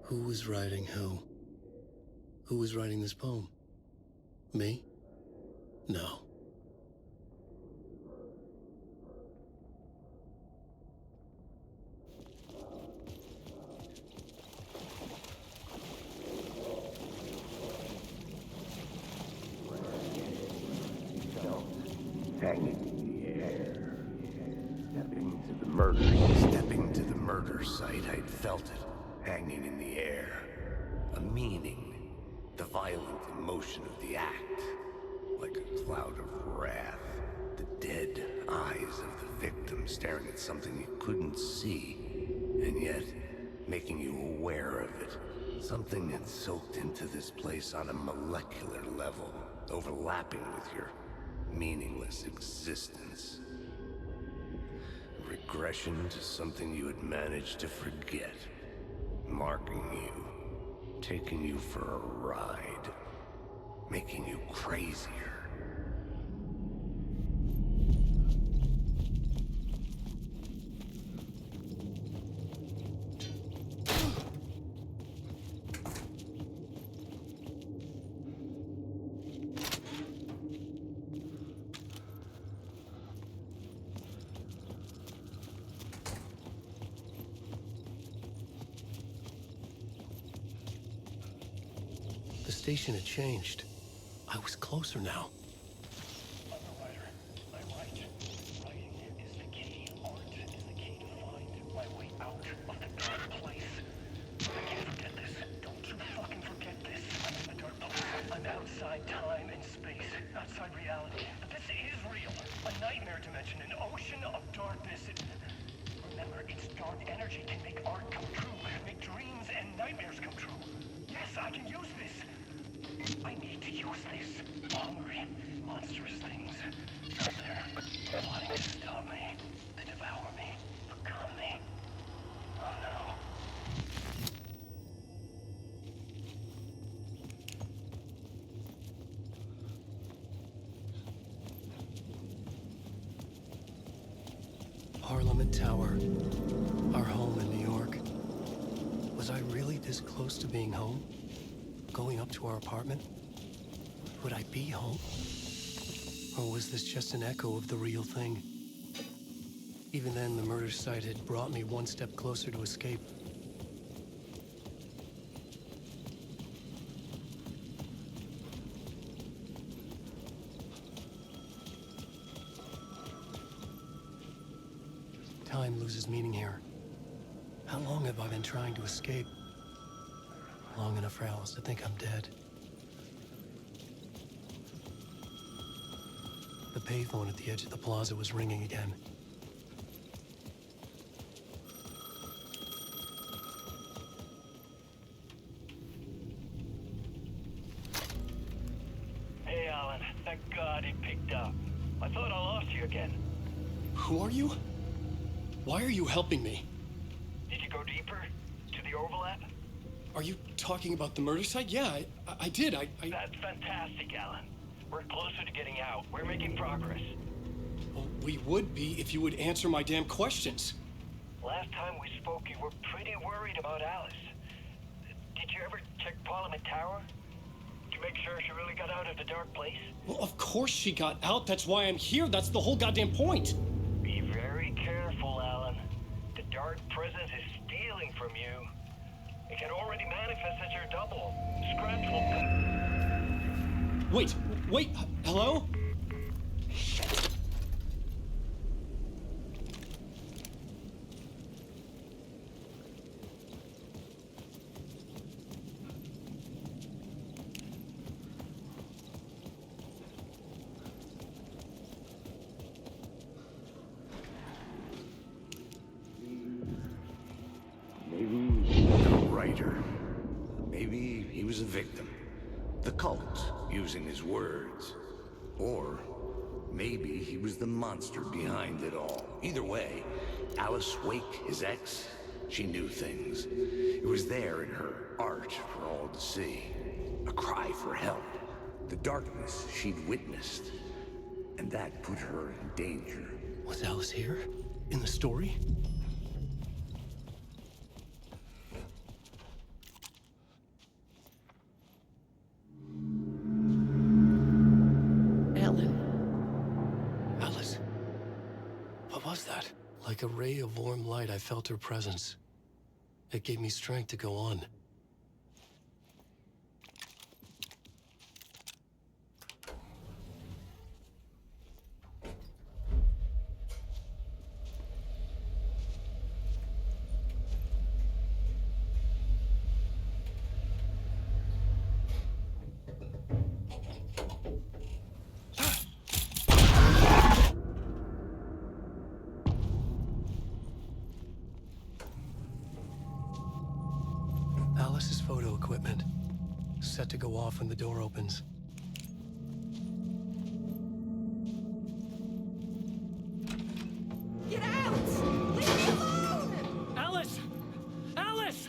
Who was writing who? Who was writing this poem? Me? No. Hanging in the air. Stepping to the murder site, I'd felt it, hanging in the air. A meaning, the violent emotion of the act, like a cloud of wrath. The dead eyes of the victim staring at something you couldn't see, and yet making you aware of it. Something had soaked into this place on a molecular level, overlapping with your meaningless existence. Regression to something you had managed to forget, marking you, taking you for a ride, making you crazier. The station had changed. I was closer now. Underwriter, my right. Writing is the key. Art is the key to find my way out of the dark place. I can't forget this. Don't you fucking forget this. I'm in the dark place. I'm outside time and space. Outside reality. But this is real. A nightmare dimension. An ocean of darkness. Remember, its dark energy can make art come true. Make dreams and nightmares come true. Yes, I can use this. I need to use this. Hungry, monstrous things. Out there, plotting to stop me, to devour me, become me. Oh no. Parliament Tower. Our home in New York. Was I really this close to being home? Going up to our apartment? Would I be home? Or was this just an echo of the real thing? Even then, the murder site had brought me one step closer to escape. Time loses meaning here. How long have I been trying to escape? Long enough for Alice to think I'm dead. The payphone at the edge of the plaza was ringing again. Hey, Alan. Thank God it picked up. I thought I lost you again. Who are you? Why are you helping me? Did you go deeper? To the overlap? Are you talking about the murder site? Yeah, I did. That's fantastic, Alan. We're closer to getting out. We're making progress. Well, we would be if you would answer my damn questions. Last time we spoke, you were pretty worried about Alice. Did you ever check Parliament Tower? To make sure she really got out of the dark place? Well, of course she got out. That's why I'm here. That's the whole goddamn point. Be very careful, Alan. The dark presence is stealing from you. It can already manifest as your double. Scratch will come. Wait, hello? Maybe he was a victim. The cult, using his words. Or maybe he was the monster behind it all. Either way, Alice Wake, his ex, she knew things. It was there in her art for all to see. A cry for help. The darkness she'd witnessed. And that put her in danger. Was Alice here? In the story? Like a ray of warm light, I felt her presence. It gave me strength to go on. Alice's photo equipment, set to go off when the door opens. Get out! Leave me alone! Alice! Alice!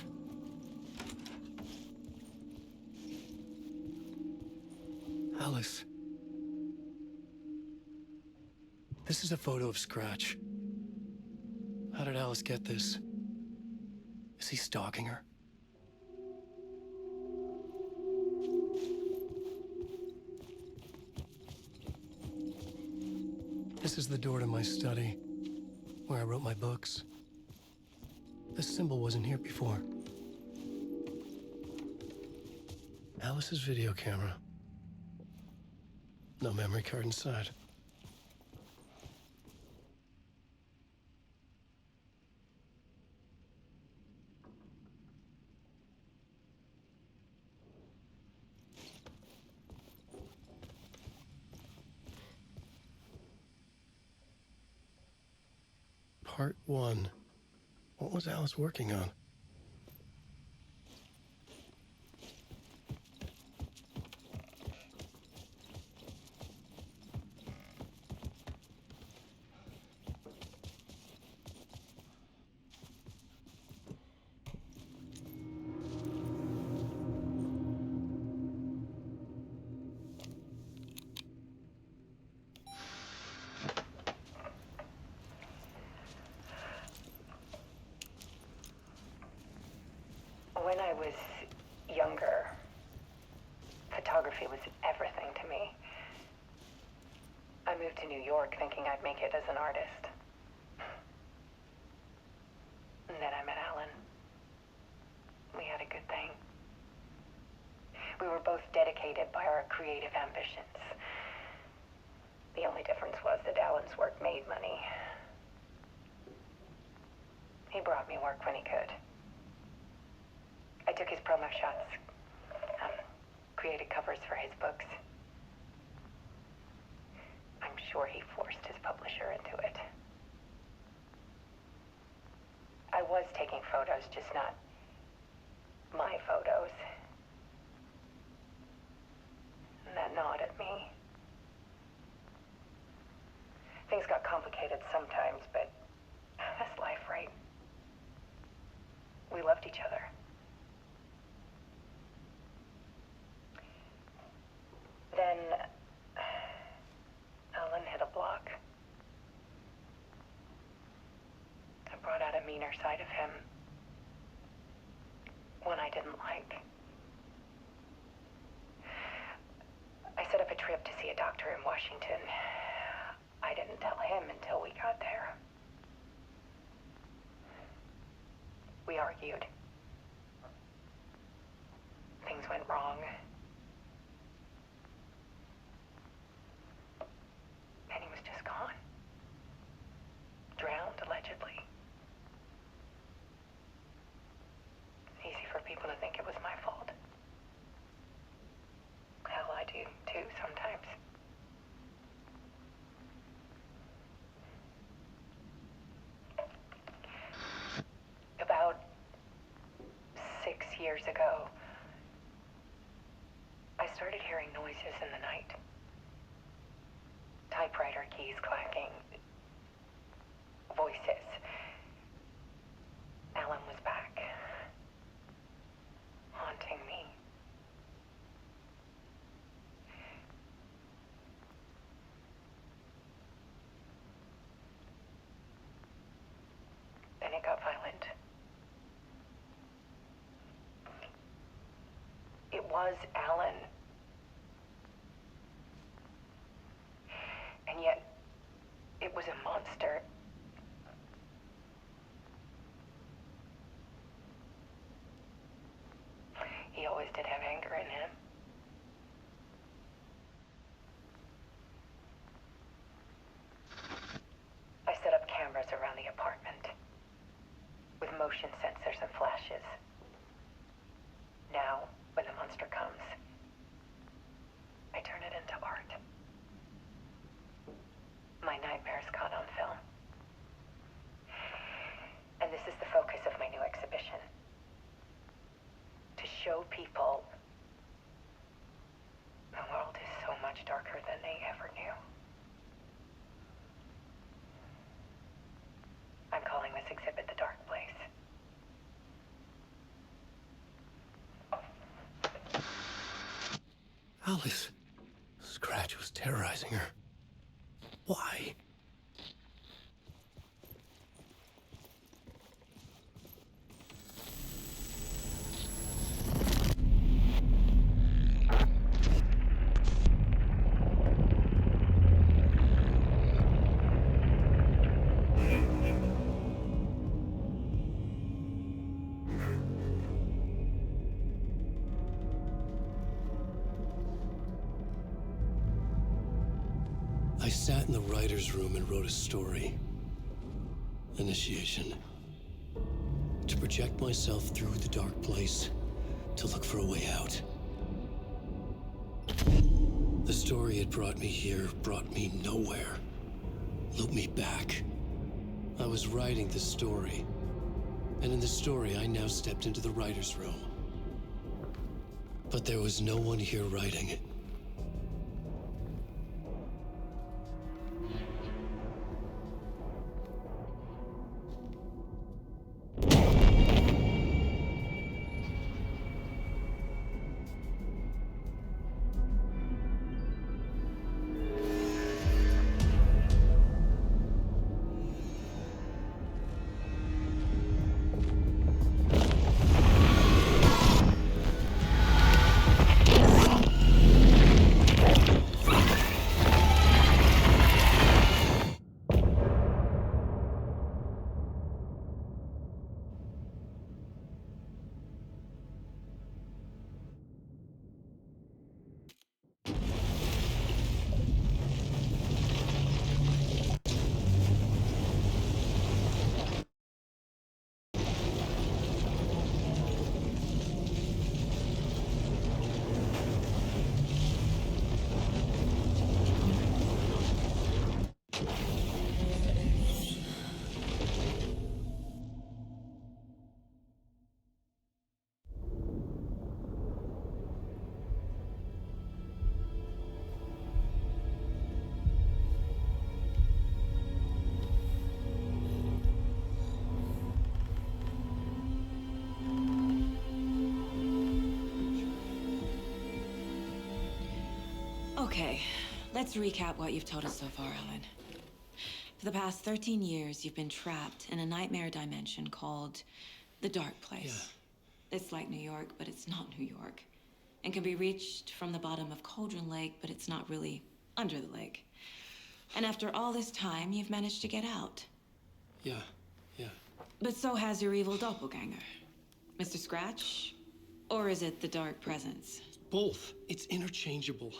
Alice. This is a photo of Scratch. How did Alice get this? Is he stalking her? This is the door to my study, where I wrote my books. This symbol wasn't here before. Alice's video camera. No memory card inside. Part 1. What was Alice working on? When I was younger, photography was everything to me. I moved to New York thinking I'd make it as an artist. And then I met Alan. We had a good thing. We were both dedicated by our creative ambitions. The only difference was that Alan's work made money. He brought me work when he could. I took his promo shots, created covers for his books. I'm sure he forced his publisher into it. I was taking photos, just not my photos. And that gnawed at me. Things got complicated sometimes, but that's life, right? We loved each other. Then Alan hit a block. I brought out a meaner side of him. One I didn't like. I set up a trip to see a doctor in Washington. I didn't tell him until we got there. We argued. Things went wrong. And he was just gone. Drowned, allegedly. Easy for people to think it was my fault. Hell, I do too sometimes. About 6 years ago, I started hearing noises in the night. Typewriter keys clacking. Voices. Alan was back. Haunting me. Then it got violent. It was Alan. And yet, it was a monster. than him. I set up cameras around the apartment with motion sensors and flashes. Now, when the monster comes, I turn it into art. My nightmares caught on film. And this is the focus of my new exhibition. To show people the world is so much darker than they ever knew. I'm calling this exhibit The Dark Place. Alice. Scratch was terrorizing her. Why? I sat in the writer's room and wrote a story. Initiation. To project myself through the dark place, to look for a way out. The story had brought me here, brought me nowhere. Looped me back. I was writing the story. And in the story, I now stepped into the writer's room. But there was no one here writing it. Okay, let's recap what you've told us so far, Alan. For the past 13 years, you've been trapped in a nightmare dimension called the Dark Place. Yeah. It's like New York, but it's not New York. And can be reached from the bottom of Cauldron Lake, but it's not really under the lake. And after all this time, you've managed to get out. Yeah. But so has your evil doppelganger. Mr. Scratch? Or is it the Dark Presence? Both. It's interchangeable.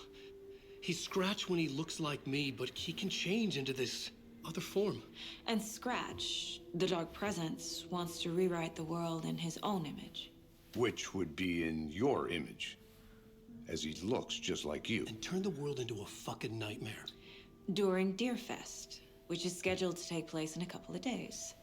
He's Scratch when he looks like me, but he can change into this other form. And Scratch, the Dark Presence, wants to rewrite the world in his own image. Which would be in your image, as he looks just like you. And turn the world into a fucking nightmare. During Deerfest, which is scheduled to take place in a couple of days.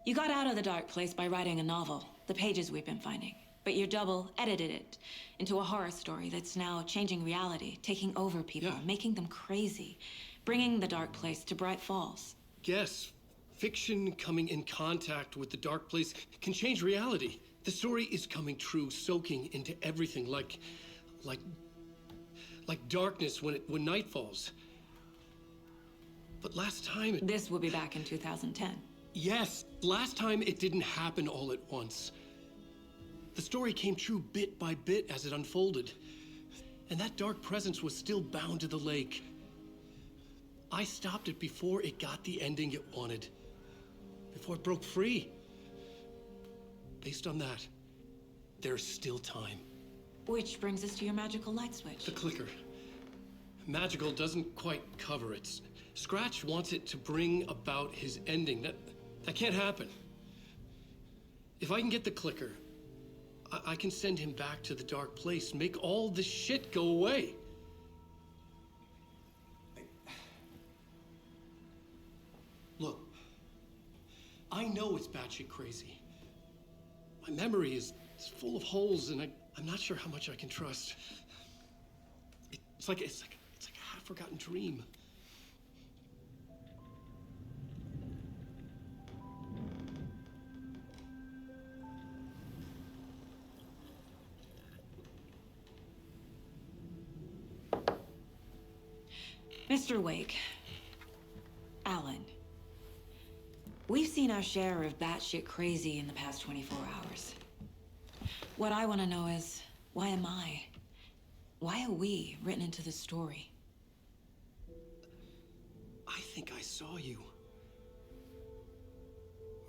You got out of the Dark Place by writing a novel, the pages we've been finding. But your double edited it into a horror story that's now changing reality, taking over people, Yeah. making them crazy, bringing the Dark Place to Bright Falls. Yes, fiction coming in contact with the dark place can change reality. The story is coming true, soaking into everything like darkness when night falls. But last time This will be back in 2010. Yes, last time it didn't happen all at once. The story came true bit by bit as it unfolded. And that dark presence was still bound to the lake. I stopped it before it got the ending it wanted. Before it broke free. Based on that, there's still time. Which brings us to your magical light switch. The clicker. Magical doesn't quite cover it. Scratch wants it to bring about his ending. That can't happen. If I can get the clicker, I can send him back to the dark place, make all this shit go away. Look, I know it's batshit crazy. My memory is full of holes, and I'm not sure how much I can trust. It's like a half-forgotten dream. Mr. Wake, Alan, we've seen our share of batshit crazy in the past 24 hours. What I want to know is, why am I? Why are we written into the story? I think I saw you.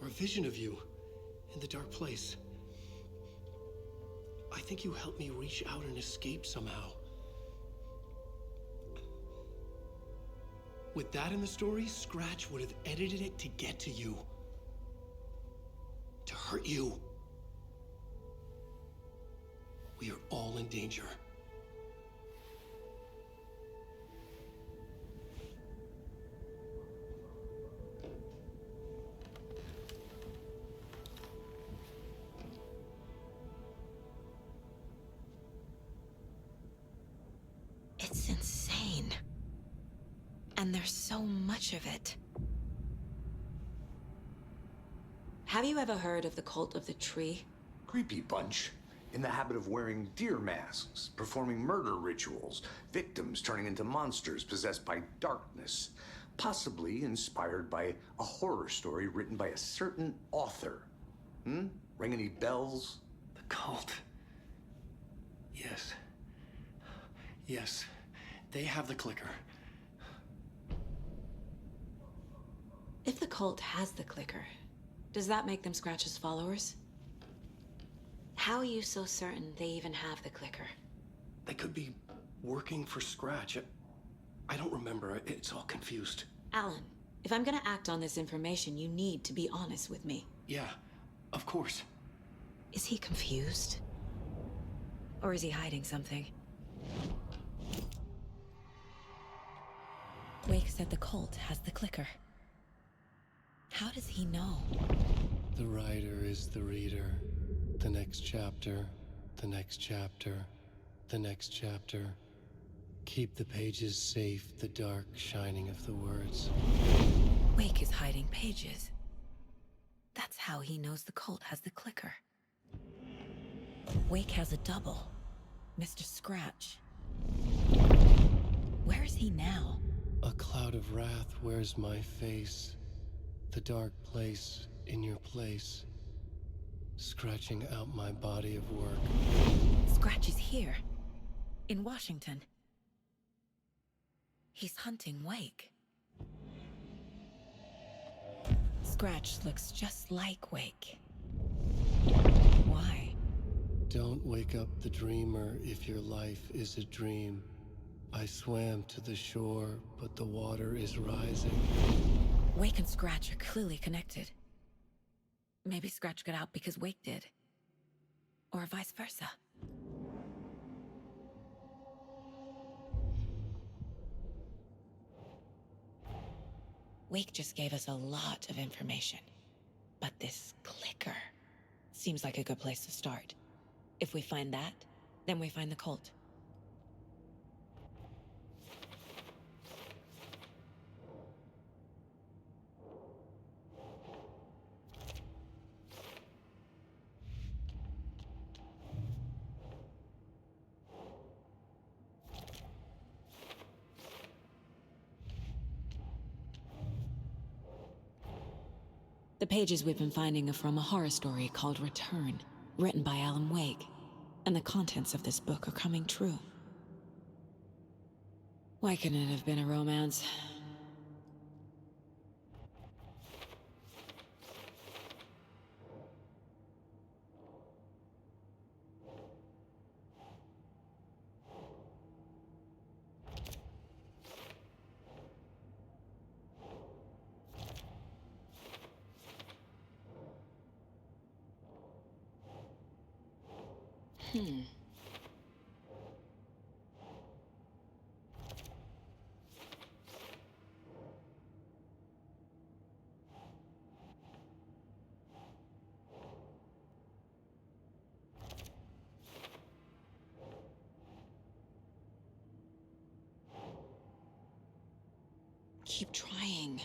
Or a vision of you in the dark place. I think you helped me reach out and escape somehow. With that in the story, Scratch would have edited it to get to you. To hurt you. We are all in danger. It's insane. And there's so much of it. Have you ever heard of the cult of the tree? Creepy bunch. In the habit of wearing deer masks, performing murder rituals, victims turning into monsters possessed by darkness, possibly inspired by a horror story written by a certain author. Ring any bells? The cult. Yes. Yes. They have the clicker. If the cult has the clicker, does that make them Scratch's followers? How are you so certain they even have the clicker? They could be working for Scratch. I don't remember. It's all confused. Alan, if I'm gonna act on this information, you need to be honest with me. Yeah, of course. Is he confused? Or is he hiding something? Wake said the cult has the clicker. How does he know? The writer is the reader. The next chapter, the next chapter, the next chapter. Keep the pages safe, the dark shining of the words. Wake is hiding pages. That's how he knows the cult has the clicker. Wake has a double. Mr. Scratch. Where is he now? A cloud of wrath wears my face. The dark place in your place. Scratching out my body of work. Scratch is here. In Washington. He's hunting Wake. Scratch looks just like Wake. Why? Don't wake up the dreamer if your life is a dream. I swam to the shore, but the water is rising. Wake and Scratch are clearly connected. Maybe Scratch got out because Wake did. Or vice versa. Wake just gave us a lot of information. But this clicker seems like a good place to start. If we find that, then we find the cult. The pages we've been finding are from a horror story called Return, written by Alan Wake, and the contents of this book are coming true. Why couldn't it have been a romance? Keep trying.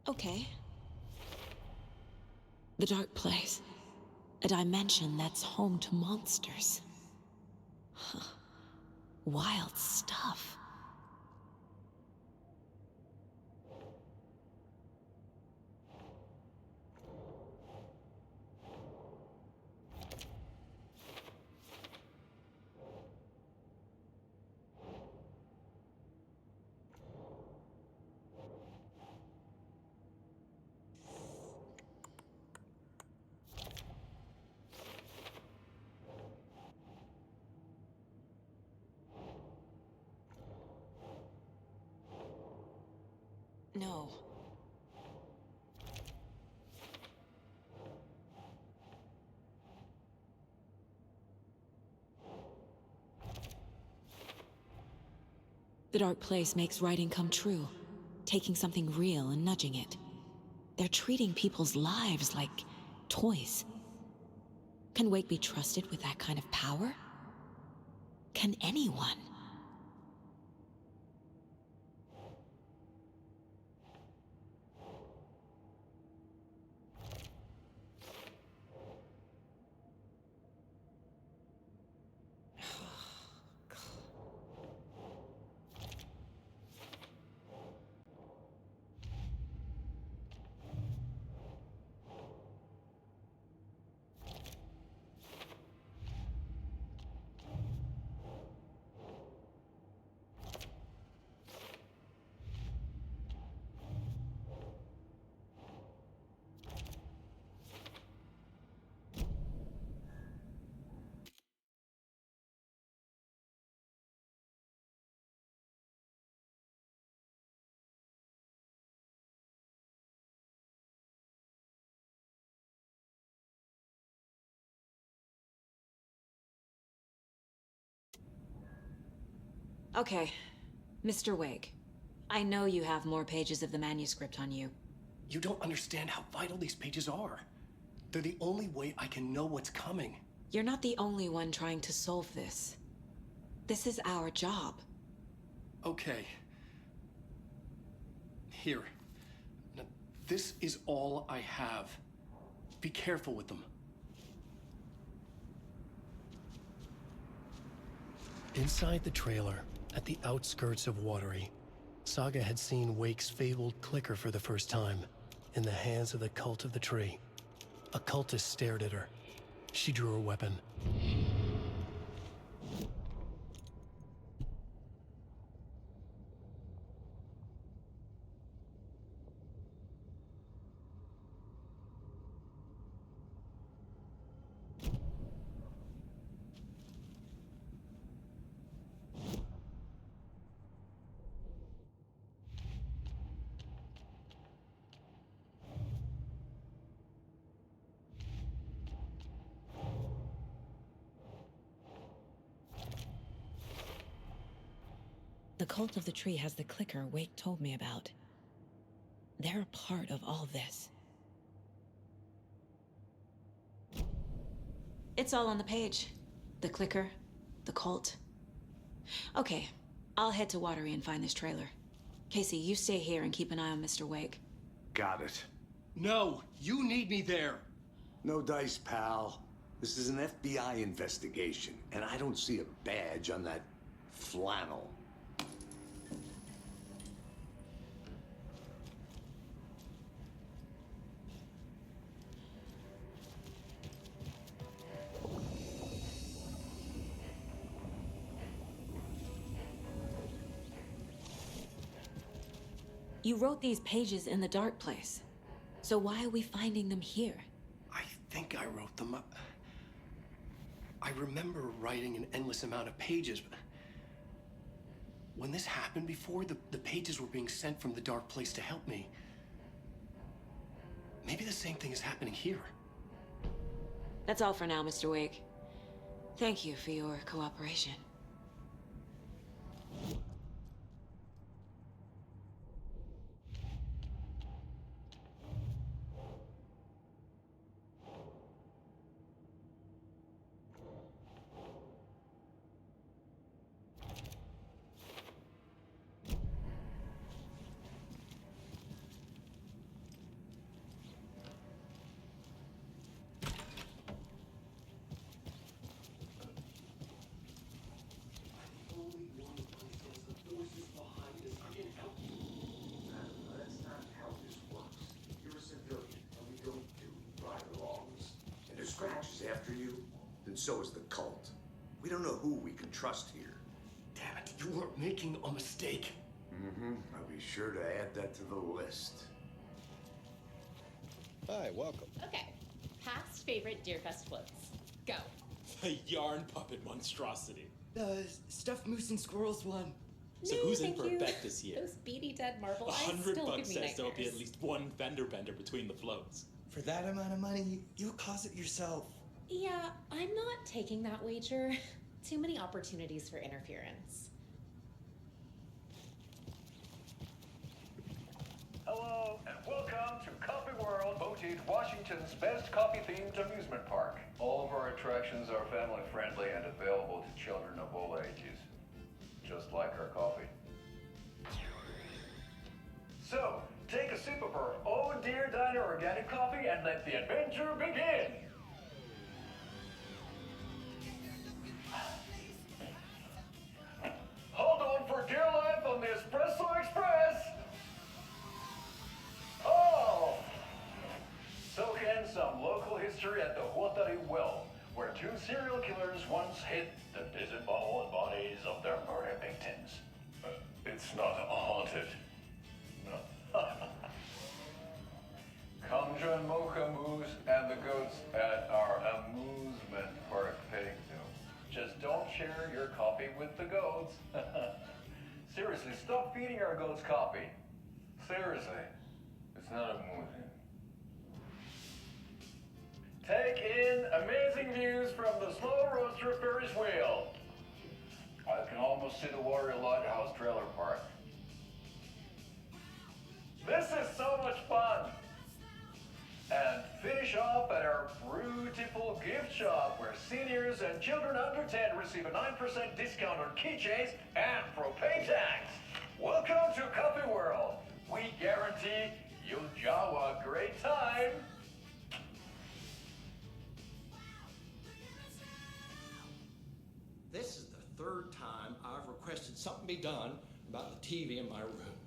Okay. The dark place. A dimension that's home to monsters. Wild stuff. No. The dark place makes writing come true, taking something real and nudging it. They're treating people's lives like toys. Can Wake be trusted with that kind of power? Can anyone? Okay, Mr. Wake. I know you have more pages of the manuscript on you. You don't understand how vital these pages are. They're the only way I can know what's coming. You're not the only one trying to solve this. This is our job. Okay. Here. Now, this is all I have. Be careful with them. Inside the trailer, at the outskirts of Watery, Saga had seen Wake's fabled clicker for the first time, in the hands of the Cult of the Tree. A cultist stared at her. She drew her weapon. The Cult of the Tree has the clicker Wake told me about. They're a part of all this. It's all on the page. The clicker, the cult. Okay, I'll head to Watery and find this trailer. Casey, you stay here and keep an eye on Mr. Wake. Got it. No, you need me there. No dice, pal. This is an FBI investigation, and I don't see a badge on that flannel. You wrote these pages in the dark place. So why are we finding them here? I think I wrote them up. I remember writing an endless amount of pages, but when this happened before, the pages were being sent from the dark place to help me. Maybe the same thing is happening here. That's all for now, Mr. Wake. Thank you for your cooperation. That's not how this works. You're a civilian, and we don't do ride-alongs. And if Scratch is after you, then so is the cult. We don't know who we can trust here. Damn it, you are making a mistake. I'll be sure to add that to the list. Hi, welcome. Okay. Past favorite Deerfest floats. Go. The yarn puppet monstrosity. The stuffed moose and squirrels one. So No, who's in thank for you. a bet this year? Those beady dead marble eyes still $100 give me says there'll be nightmares. at least one fender bender between the floats. For that amount of money, you'll cause it yourself. Yeah, I'm not taking that wager. Too many opportunities for interference. Hello, and welcome to Coffee World, voted Washington's best coffee-themed amusement park. All of our attractions are family-friendly and available to children of all ages, just like our coffee. So, take a sip of our Oh Dear Diner organic coffee and let the adventure begin! Hold on for dear life on the Espresso Express! Oh! Soak in some local history at the Huatari Well, where two serial killers once hid the disemboweled bodies of their murder victims. It's not haunted. No. Come join Mocha Moose and the goats at our amusement park petting zoo. Just don't share your coffee with the goats. Seriously, stop feeding our goats coffee. Seriously. It's not amusing. Take in amazing views from the Slow Roaster Ferris wheel. I can almost see the Water Lighthouse trailer park. This is so much fun! And finish off at our beautiful gift shop where seniors and children under 10 receive a 9% discount on keychains and propane tanks. Welcome to Coffee World. We guarantee you'll jaw a great time. This is the third time I've requested something be done about the TV in my room.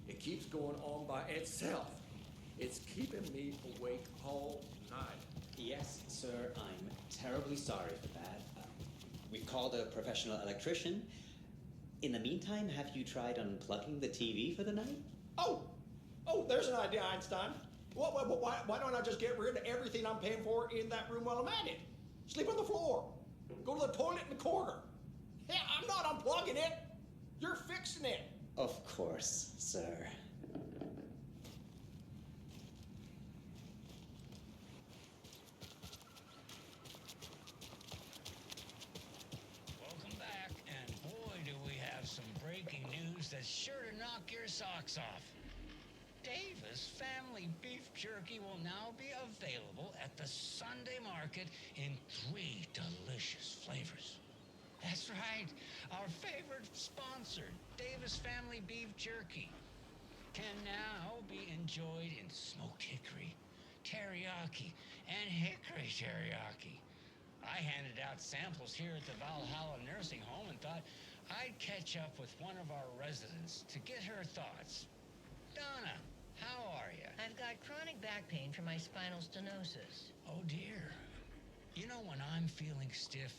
It keeps going on by itself. It's keeping me awake all night. Yes, sir, I'm terribly sorry for that. We've called a professional electrician. In the meantime, have you tried unplugging the TV for the night? Oh, there's an idea, Einstein. Why don't I just get rid of everything I'm paying for in that room while I'm at it? Sleep on the floor. Go to the toilet in the corner. Yeah, I'm not unplugging it. You're fixing it. Of course, sir. Welcome back, and boy, do we have some breaking news that's sure to knock your socks off. Davis Family Beef Jerky will now be available at the Sunday market in 3 delicious flavors. That's right. Our favorite sponsor, Davis Family Beef Jerky, can now be enjoyed in smoked hickory, teriyaki, and hickory teriyaki. I handed out samples here at the Valhalla Nursing Home and thought I'd catch up with one of our residents to get her thoughts. Donna, how are you? I've got chronic back pain from my spinal stenosis. Oh dear. You know, when I'm feeling stiff,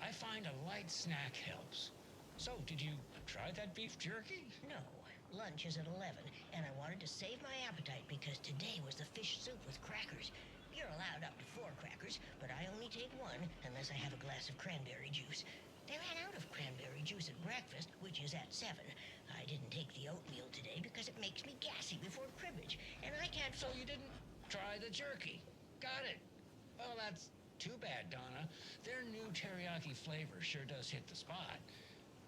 I find a light snack helps. So, did you try that beef jerky? No. Lunch is at 11, and I wanted to save my appetite because today was the fish soup with crackers. You're allowed up to 4 crackers, but I only take 1 unless I have a glass of cranberry juice. They ran out of cranberry juice at breakfast, which is at 7. I didn't take the oatmeal today because it makes me gassy before cribbage, and I can't... So you didn't try the jerky? Got it. Well, that's too bad, Donna. Their new teriyaki flavor sure does hit the spot.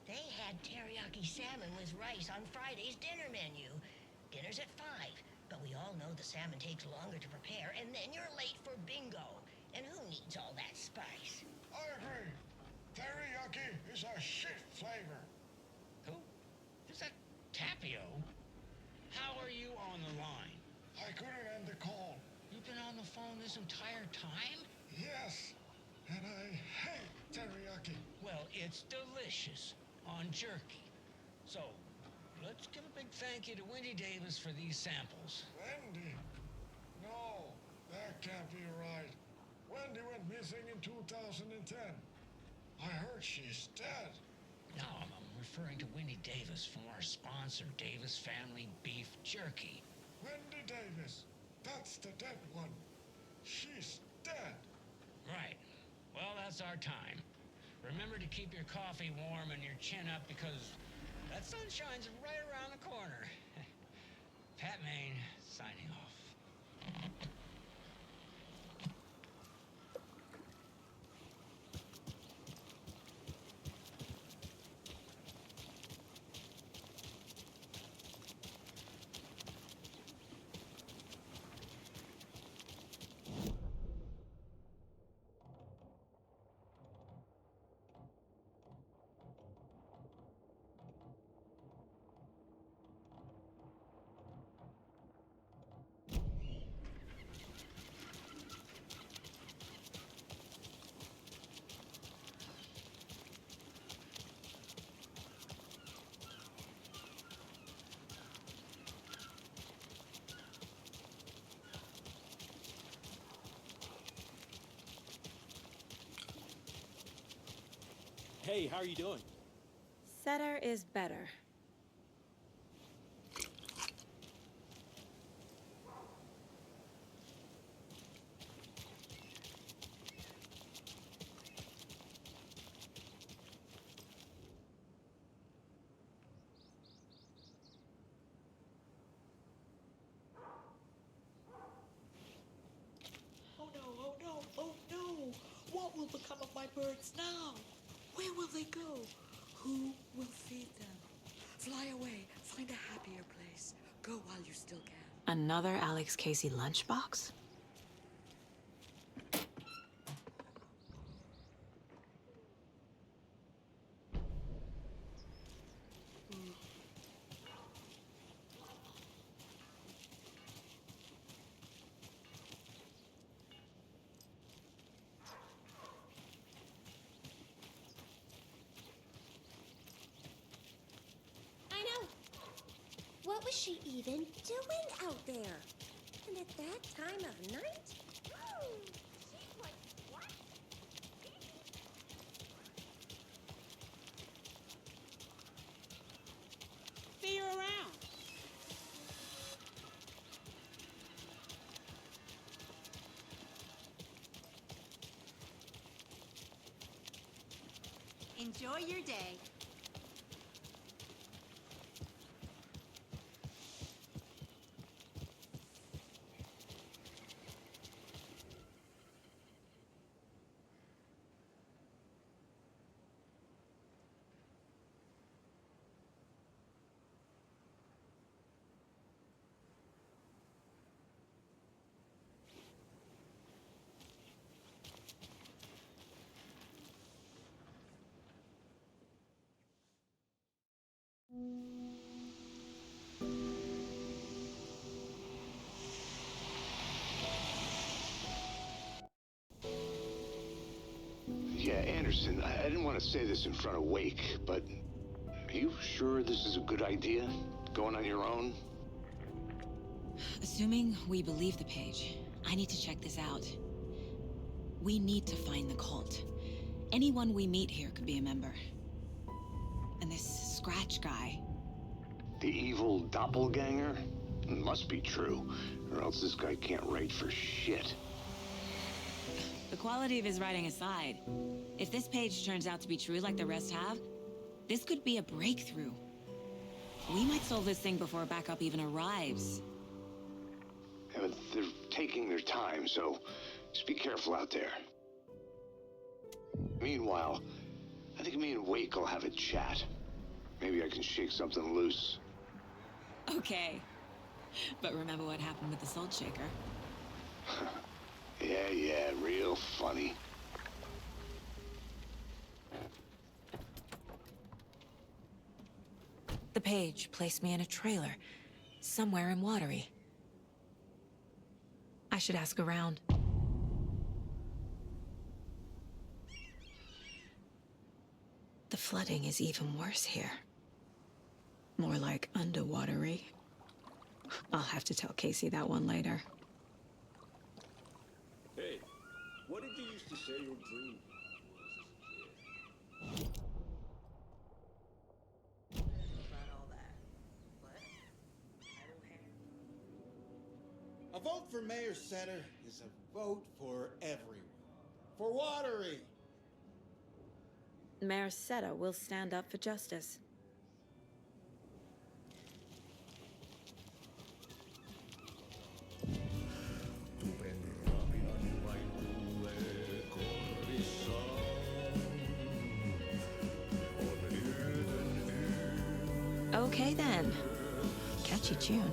They had teriyaki salmon with rice on Friday's dinner menu. Dinner's at 5, but we all know the salmon takes longer to prepare, and then you're late for bingo. And who needs all that spice? I agree. Teriyaki is a shit flavor. Who? Is that Tapio? How are you on the line? I couldn't end the call. You've been on the phone this entire time? Yes, and I hate teriyaki. Well, it's delicious on jerky. So, let's give a big thank you to Wendy Davis for these samples. Wendy? No, that can't be right. Wendy went missing in 2010. I heard she's dead. No, I'm referring to Wendy Davis from our sponsor, Davis Family Beef Jerky. Wendy Davis. That's the dead one. She's dead. Right. Well, that's our time. Remember to keep your coffee warm and your chin up because that sunshine's right around the corner. Pat Maine, signing off. Hey, how are you doing? Setter is better. Oh no, oh no, oh no! What will become of my birds now? Where will they go? Who will feed them? Fly away, find a happier place. Go while you still can. Another Alex Casey lunchbox? What was she even doing out there? And at that time of night? She's like, what? See you around. Enjoy your day. Yeah, Anderson, I didn't want to say this in front of Wake, but are you sure this is a good idea? Going on your own? Assuming we believe the page, I need to check this out. We need to find the cult. Anyone we meet here could be a member. And this Scratch guy. The evil doppelganger? It must be true, or else this guy can't write for shit. The quality of his writing aside, if this page turns out to be true like the rest have, this could be a breakthrough. We might solve this thing before backup even arrives. Yeah, but they're taking their time, so just be careful out there. Meanwhile, I think me and Wake will have a chat. Maybe I can shake something loose. Okay. But remember what happened with the salt shaker? Yeah, real funny. The page placed me in a trailer, somewhere in Watery. I should ask around. The flooding is even worse here. More like underwatery. I'll have to tell Casey that one later. Hey, what did you used to say your dream was as a kid? A vote for Mayor Setter is a vote for everyone. For Watery. Mayor Seta will stand up for justice. Okay then. Catchy tune.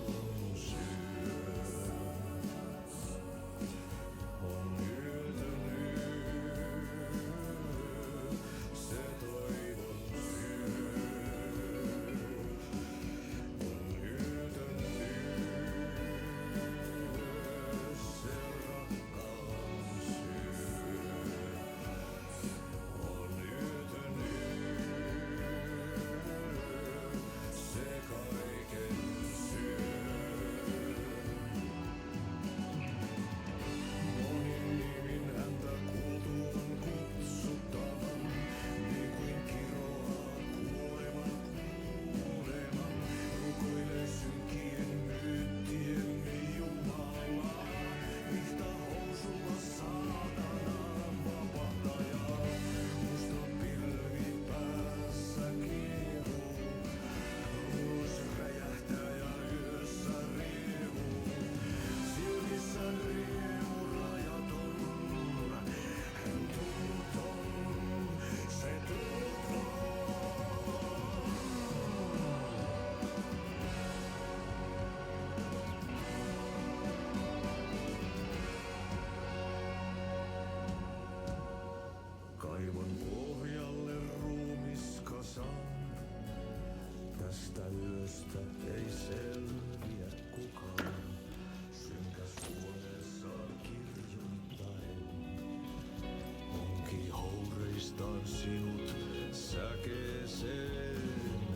Sinut säkeeseen,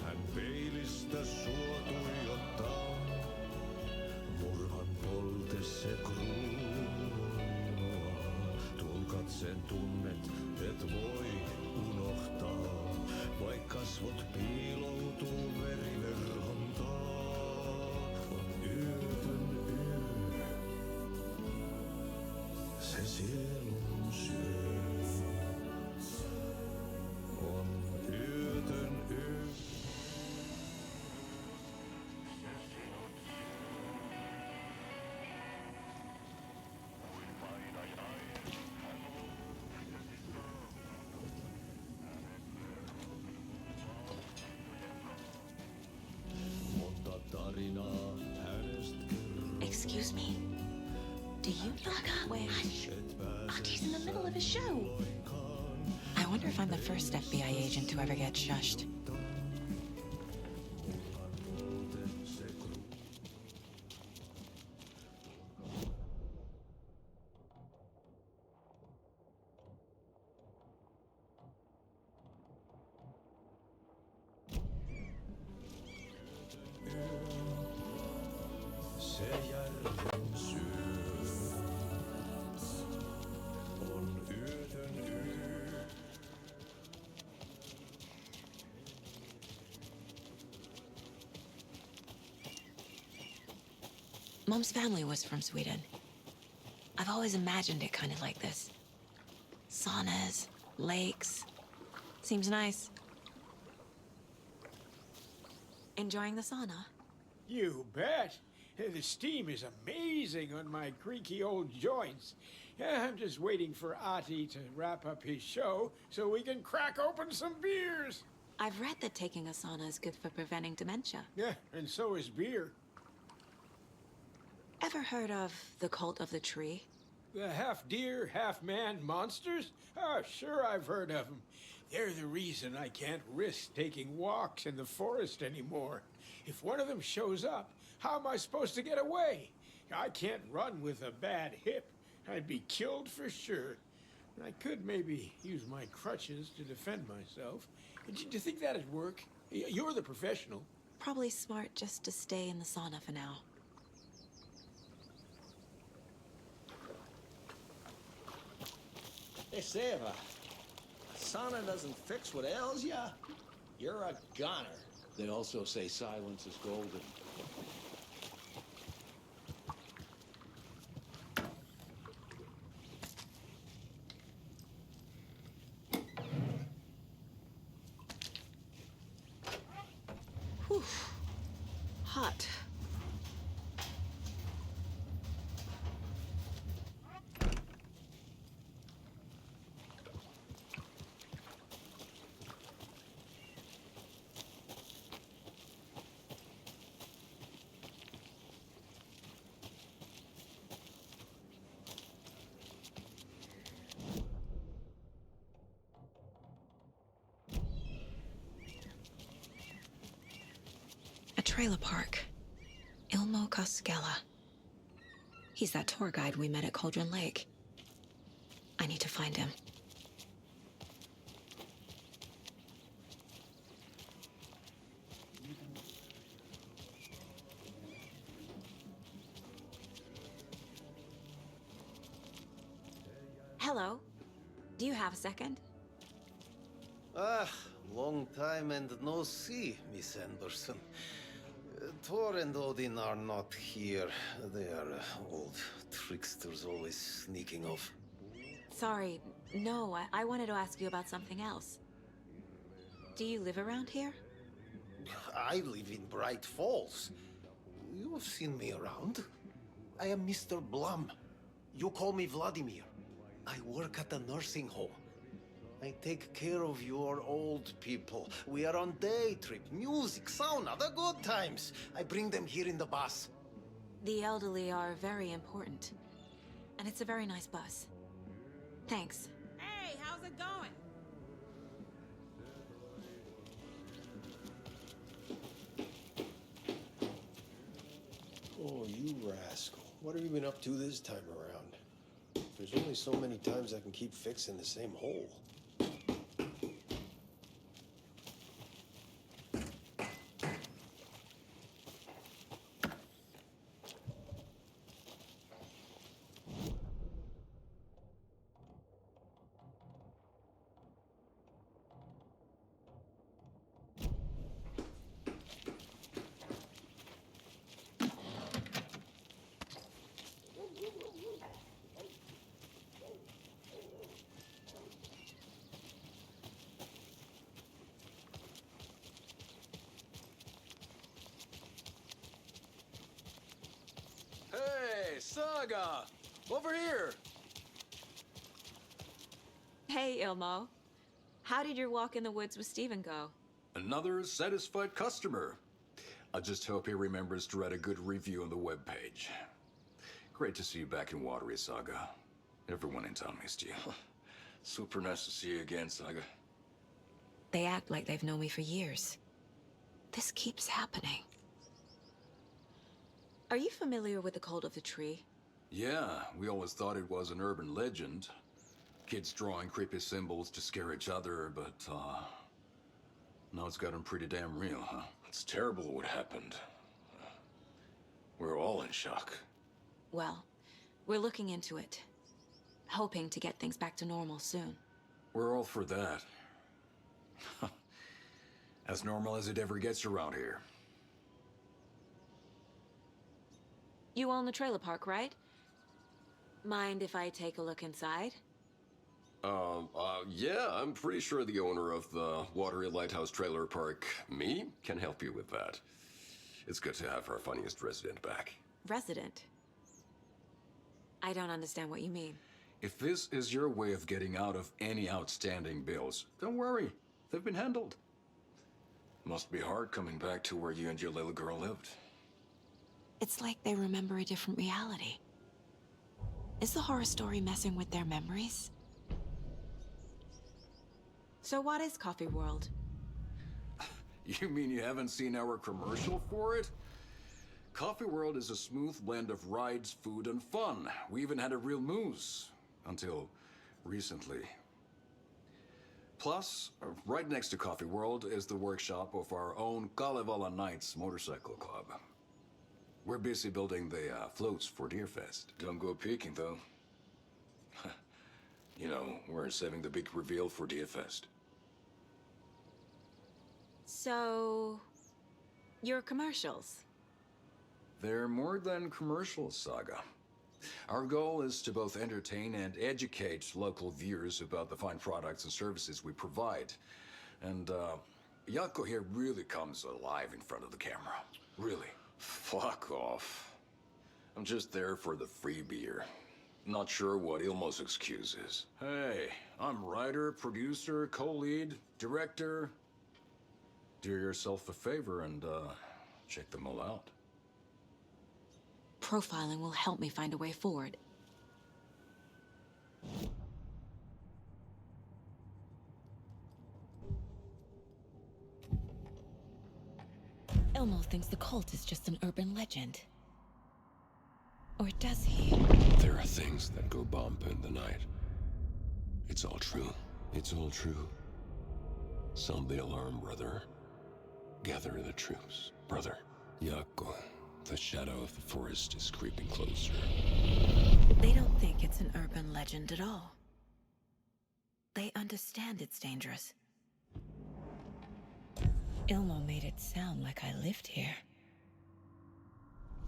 hän peilistä sua tuijottaa. Murhan poltesse kruunoa, tuon katseen tunnet, et voi unohtaa. Vaik kasvot piiloutuu veriverhon taa, on yötön yö, se sielun syö. Excuse me. Do you know where? Hush. Artie's in the middle of his show. I wonder if I'm the first FBI agent to ever get shushed. Mom's family was from Sweden. I've always imagined it kind of like this. Saunas, lakes. Seems nice. Enjoying the sauna? You bet. The steam is amazing on my creaky old joints. I'm just waiting for Ati to wrap up his show so we can crack open some beers. I've read that taking a sauna is good for preventing dementia. Yeah, and so is beer. Ever heard of the cult of the tree? The half-deer, half-man monsters? Oh, sure I've heard of them. They're the reason I can't risk taking walks in the forest anymore. If one of them shows up, how am I supposed to get away? I can't run with a bad hip. I'd be killed for sure. I could maybe use my crutches to defend myself. Do you think that'd work? You're the professional. Probably smart just to stay in the sauna for now. Hey, Seva, sauna doesn't fix what ails ya. You're a goner. They also say silence is golden. Whew. Hot. Trailer park. Ilmo Koskela. He's that tour guide we met at Cauldron Lake. I need to find him. Hello. Do you have a second? Ah, long time and no see, Miss Anderson. Thor and Odin are not here. They are old tricksters always sneaking off. Sorry, no, I wanted to ask you about something else. Do you live around here? I live in Bright Falls. You've seen me around. I am Mr. Blum. You call me Vladimir. I work at a nursing home. I take care of your old people. We are on day trip, music, sauna, the good times. I bring them here in the bus. The elderly are very important. And it's a very nice bus. Thanks. Hey, how's it going? Oh, you rascal. What have you been up to this time around? There's only so many times I can keep fixing the same hole. Hey, Saga! Over here! Hey, Ilmo. How did your walk in the woods with Steven go? Another satisfied customer. I just hope he remembers to write a good review on the webpage. Great to see you back in Watery, Saga. Everyone in town missed you. Super nice to see you again, Saga. They act like they've known me for years. This keeps happening. Are you familiar with the cult of the tree? Yeah, we always thought it was an urban legend. Kids drawing creepy symbols to scare each other, but, now it's gotten pretty damn real, huh? It's terrible what happened. We're all in shock. Well, we're looking into it. Hoping to get things back to normal soon. We're all for that. As normal as it ever gets around here. You own the trailer park, right? Mind if I take a look inside? Yeah, I'm pretty sure the owner of the Watery Lighthouse Trailer Park, me, can help you with that. It's good to have our funniest resident back. Resident? I don't understand what you mean. If this is your way of getting out of any outstanding bills, don't worry. They've been handled. Must be hard coming back to where you and your little girl lived. It's like they remember a different reality. Is the horror story messing with their memories? So what is Coffee World? You mean you haven't seen our commercial for it? Coffee World is a smooth blend of rides, food, and fun. We even had a real moose. Until recently. Plus, right next to Coffee World is the workshop of our own Kalevala Knights Motorcycle Club. We're busy building the floats for Deerfest. Don't go peeking, though. You know, we're saving the big reveal for Deerfest. So... your commercials? They're more than commercials, Saga. Our goal is to both entertain and educate local viewers about the fine products and services we provide. And, Yako here really comes alive in front of the camera. Really. Fuck off. I'm just there for the free beer. Not sure what Ilmo's excuse is. Hey, I'm writer, producer, co-lead, director. Do yourself a favor and, check them all out. Profiling will help me find a way forward. Elmo thinks the cult is just an urban legend. Or does he? There are things that go bump in the night. It's all true. It's all true. Sound the alarm, brother. Gather the troops, brother. Yako, the shadow of the forest is creeping closer. They don't think it's an urban legend at all. They understand it's dangerous. Ilmo made it sound like I lived here.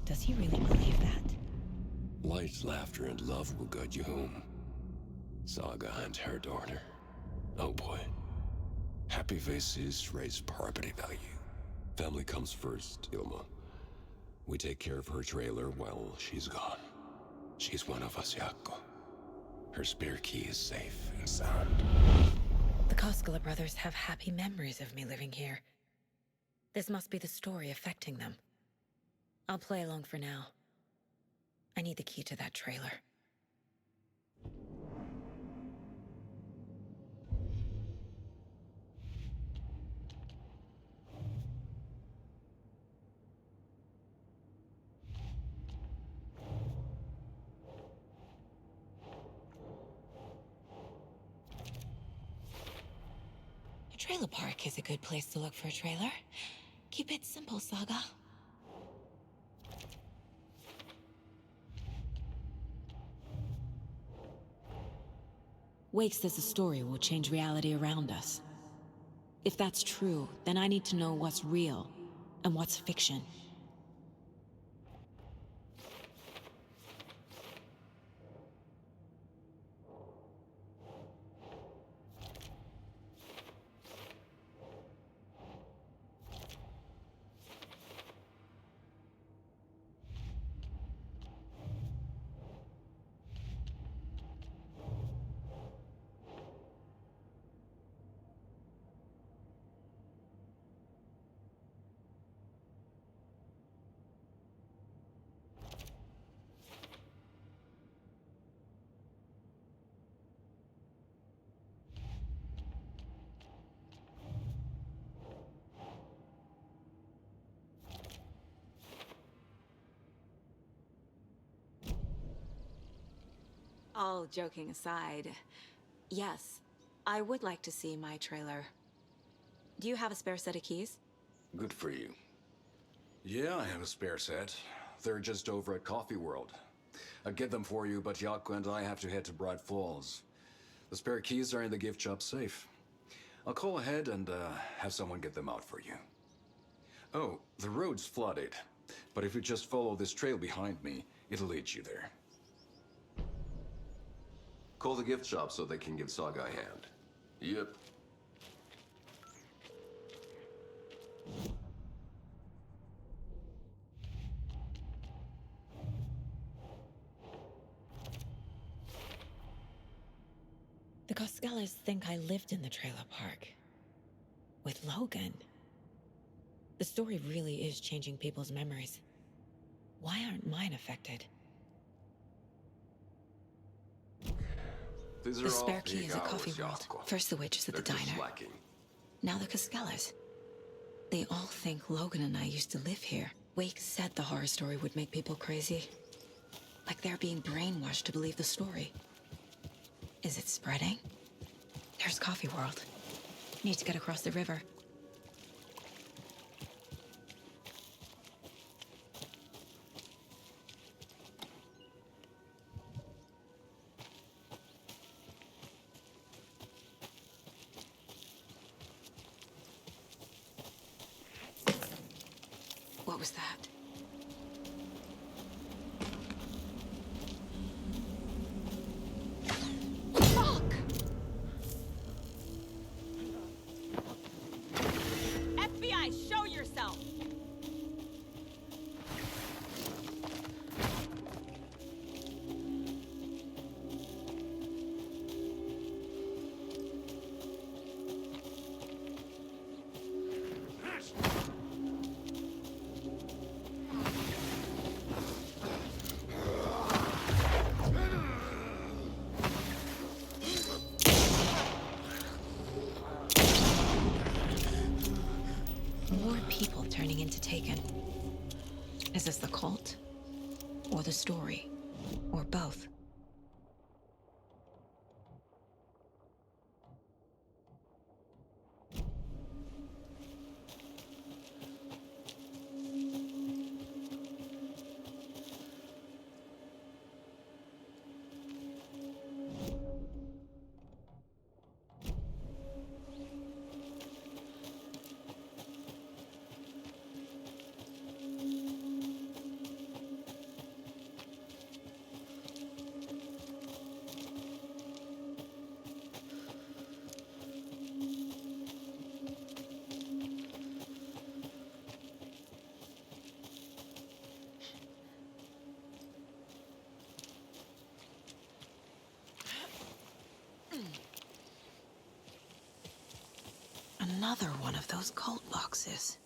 Does he really believe that? Light, laughter, and love will guide you home. Saga and her daughter. Oh boy. Happy faces raise property value. Family comes first, Ilma. We take care of her trailer while she's gone. She's one of us, Yako. Her spare key is safe and sound. The Koskela brothers have happy memories of me living here. This must be the story affecting them. I'll play along for now. I need the key to that trailer. A trailer park is a good place to look for a trailer. Keep it simple, Saga. Wake says the story will change reality around us. If that's true, then I need to know what's real and what's fiction. All joking aside, yes, I would like to see my trailer. Do you have a spare set of keys? Good for you. Yeah, I have a spare set. They're just over at Coffee World. I'd get them for you, but Yako and I have to head to Bright Falls. The spare keys are in the gift shop safe. I'll call ahead and have someone get them out for you. Oh, the road's flooded. But if you just follow this trail behind me, it'll lead you there. Call the gift shop so they can give Saga a hand. Yep. The Costellas think I lived in the trailer park. With Logan. The story really is changing people's memories. Why aren't mine affected? These are The all spare key big is at hours, Coffee World. Yako. First the waitress at the They're just diner. slacking. Now the Costellas. They all think Logan and I used to live here. Wake said the horror story would make people crazy. Like they're being brainwashed to believe the story. Is it spreading? There's Coffee World. Need to get across the river. What was that? Fuck! FBI, show yourself! More people turning into Taken. Is this the cult? Or the story? Or both? Another one of those cult boxes.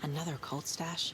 Another cult stash?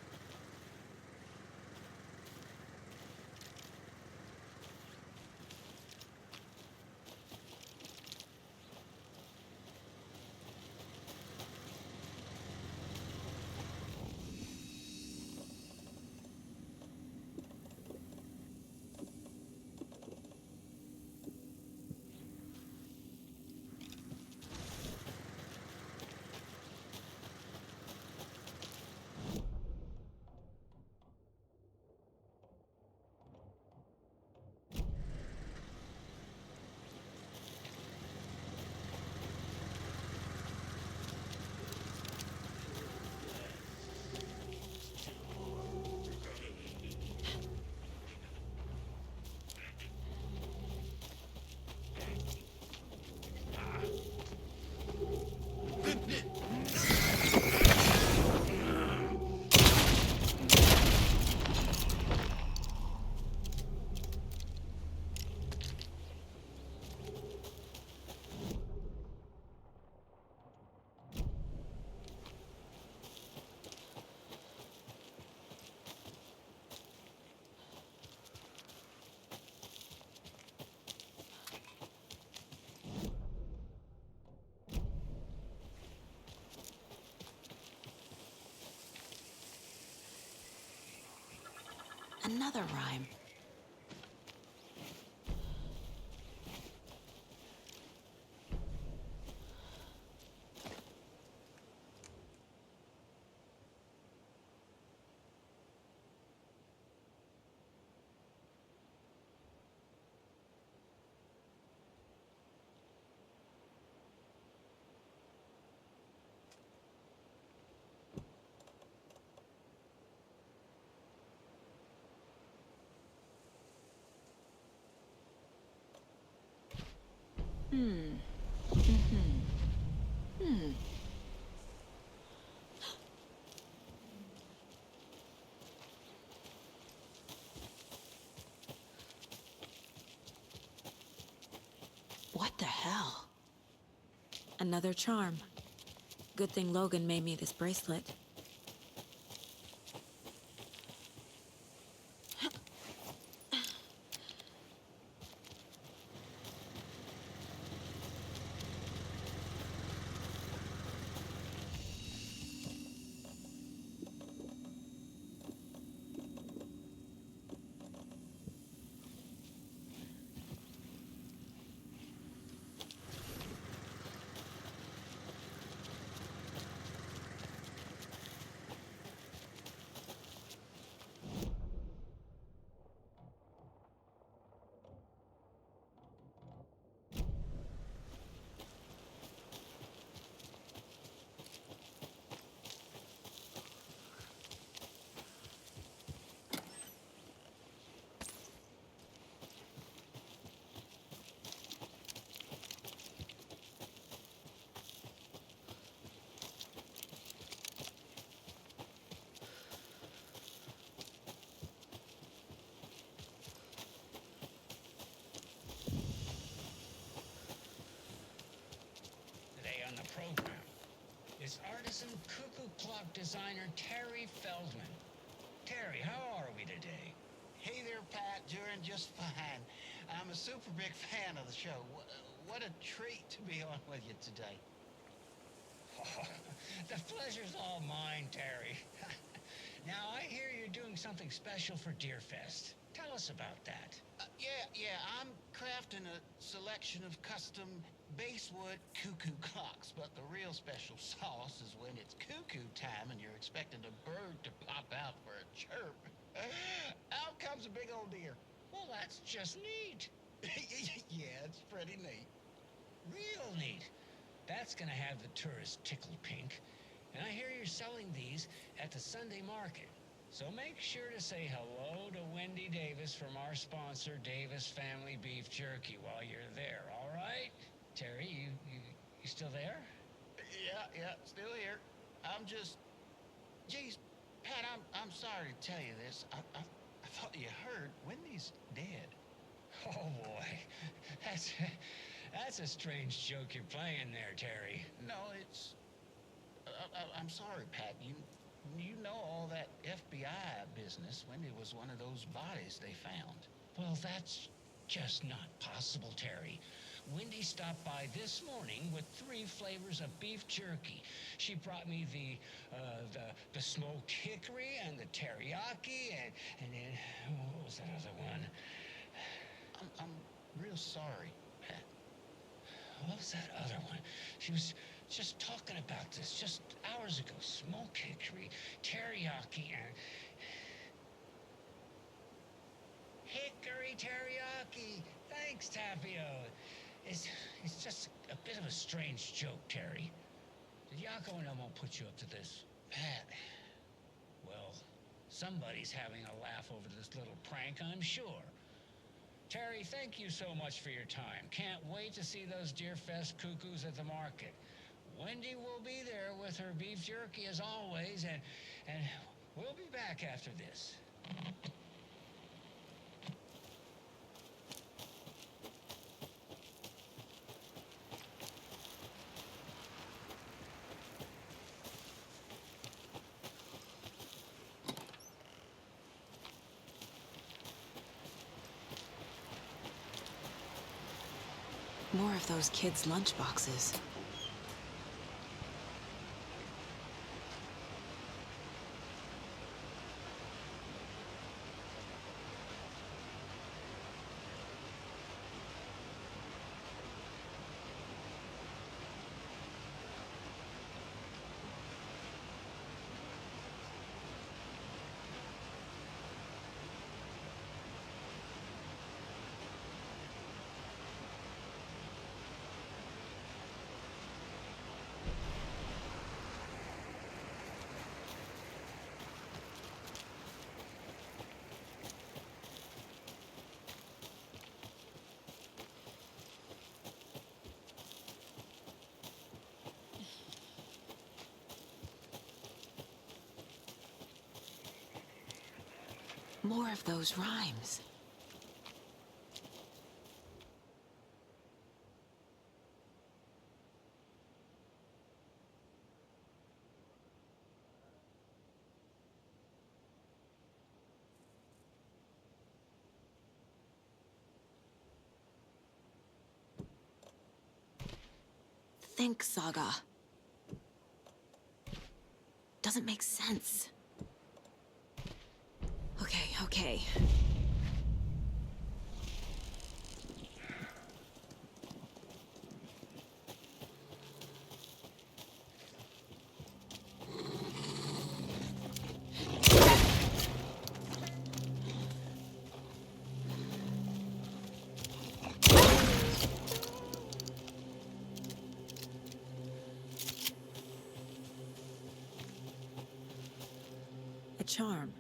Another rhyme. What the hell? Another charm. Good thing Logan made me this bracelet. On the program is artisan cuckoo clock designer Terry Feldman. Terry, how are we today? Hey there, Pat. Doing just fine. I'm a super big fan of the show. What a treat to be on with you today. Oh, the pleasure's all mine, Terry. Now, I hear you're doing something special for Deerfest. Tell us about that. Yeah, I'm crafting a selection of custom basswood cuckoo clocks, but the real special sauce is when it's cuckoo time and you're expecting a bird to pop out for a chirp. Out comes a big old deer. Well, that's just neat. Yeah, it's pretty neat. Real neat. That's gonna have the tourists tickled pink. And I hear you're selling these at the Sunday market. So make sure to say hello to Wendy Davis from our sponsor, Davis Family Beef Jerky, while you're there, all right? Terry, you still there? Yeah, still here. I'm just... Geez, Pat, I'm sorry to tell you this. I thought you heard Wendy's dead. Oh, boy. That's a strange joke you're playing there, Terry. No, it's... I'm sorry, Pat. You know all that FBI business. Wendy was one of those bodies they found. Well, that's just not possible, Terry. Wendy stopped by this morning with 3 flavors of beef jerky. She brought me the smoked hickory and the teriyaki and then what was that other one? I'm real sorry, Pat. What was that other one? She was just talking about this just hours ago. Smoked hickory, teriyaki, and hickory teriyaki. Thanks, Tapio. It's just a bit of a strange joke, Terry. Did Yako and Elmo put you up to this? Pat. Well, somebody's having a laugh over this little prank, I'm sure. Terry, thank you so much for your time. Can't wait to see those Deerfest cuckoos at the market. Wendy will be there with her beef jerky as always, and we'll be back after this. More of those kids' lunchboxes. More of those rhymes. Think, Saga. Doesn't make sense. Okay. A charm.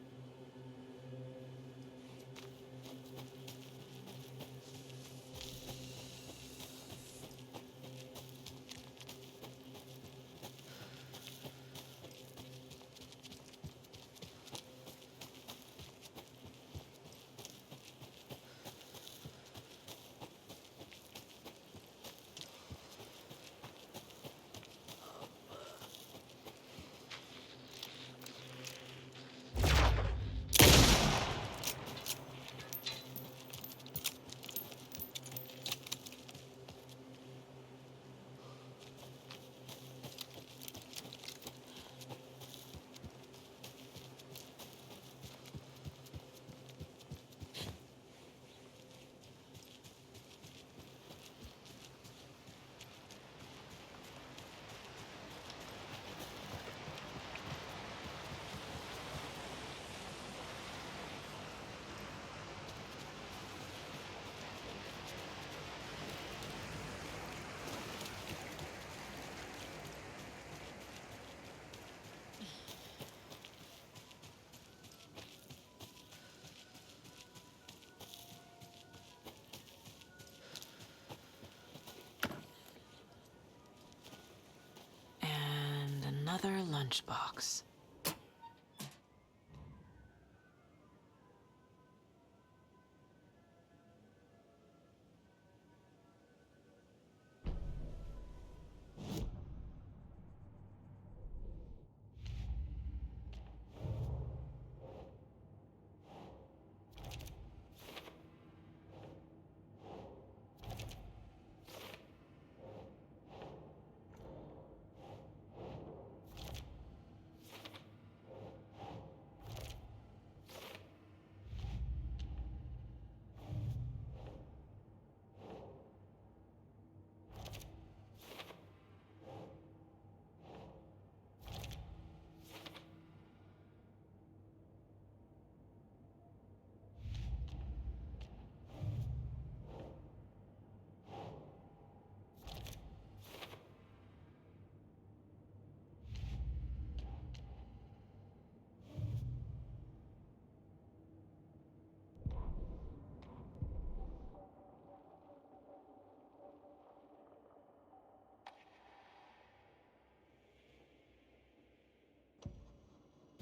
Another lunchbox.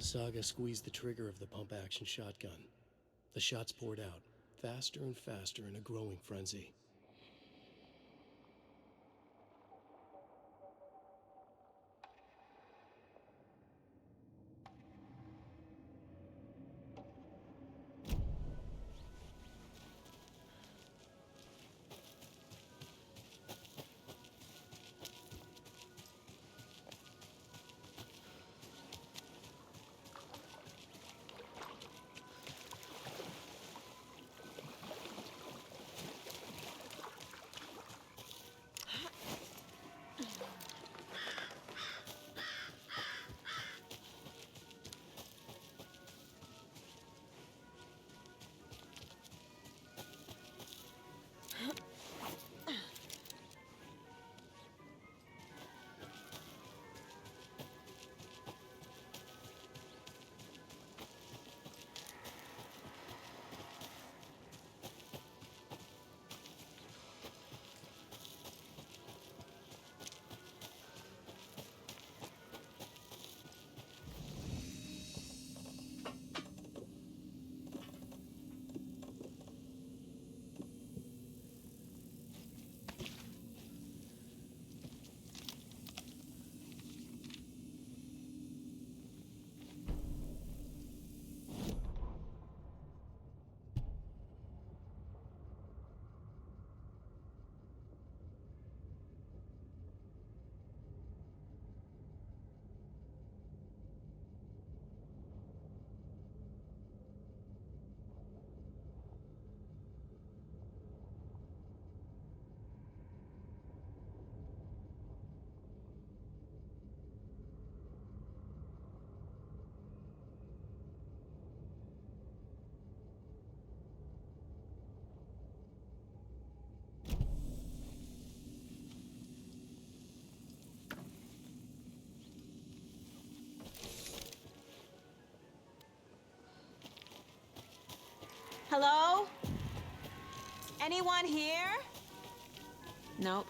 Saga squeezed the trigger of the pump-action shotgun. The shots poured out, faster and faster in a growing frenzy. Hello? Anyone here? Nope.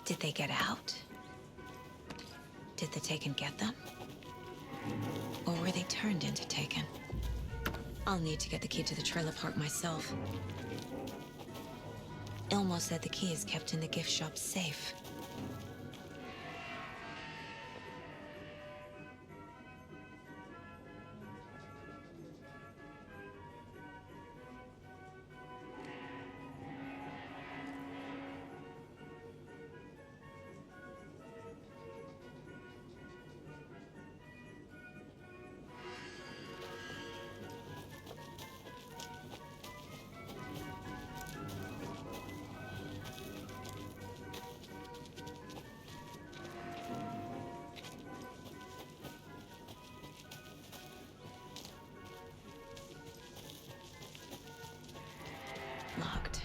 Did they get out? Did the Taken get them? Or were they turned into Taken? I'll need to get the key to the trailer park myself. Ilmo said the key is kept in the gift shop safe. Locked.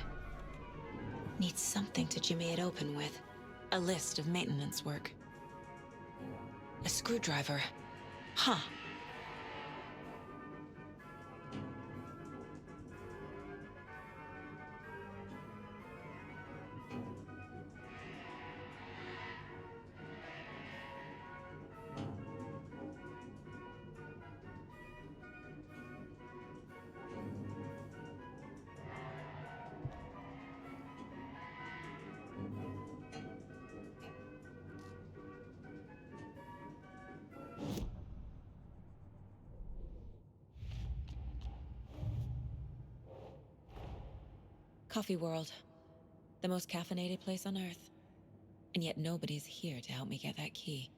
Needs something to jimmy it open with. A list of maintenance work. A screwdriver. Huh. Coffee World. The most caffeinated place on Earth. And yet nobody's here to help me get that key.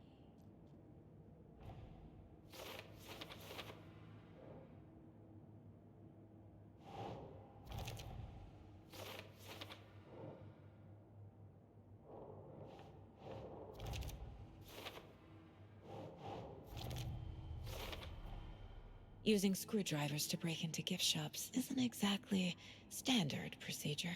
Using screwdrivers to break into gift shops isn't exactly standard procedure.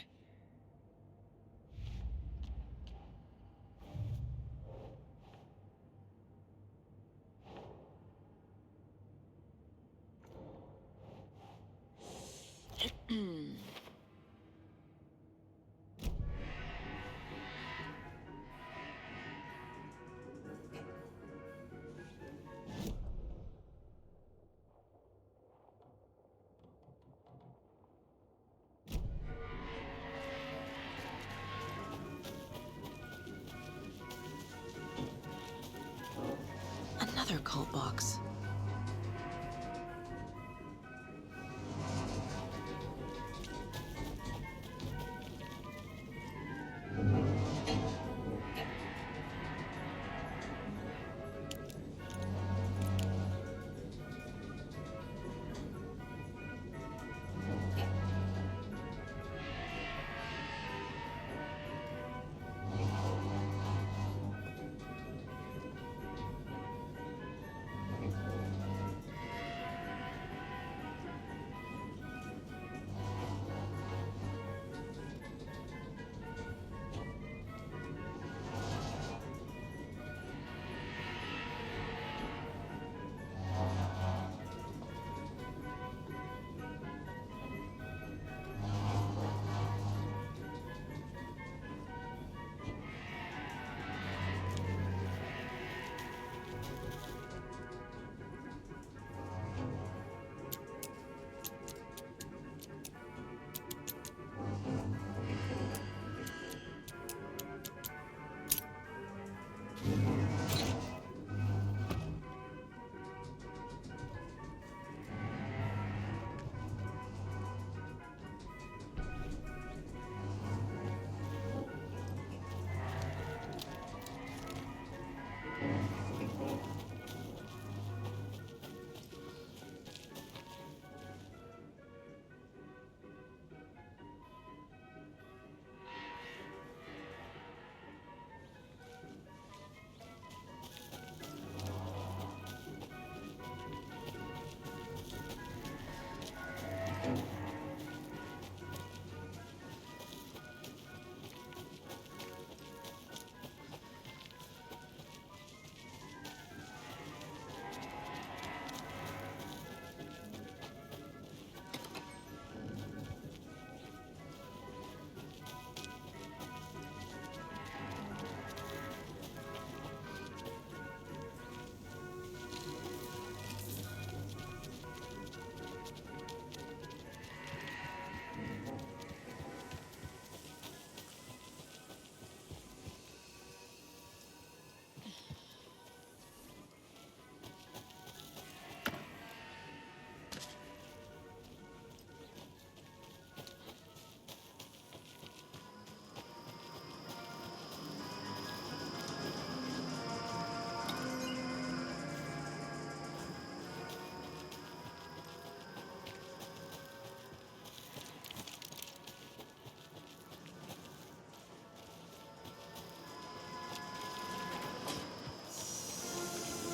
cult box.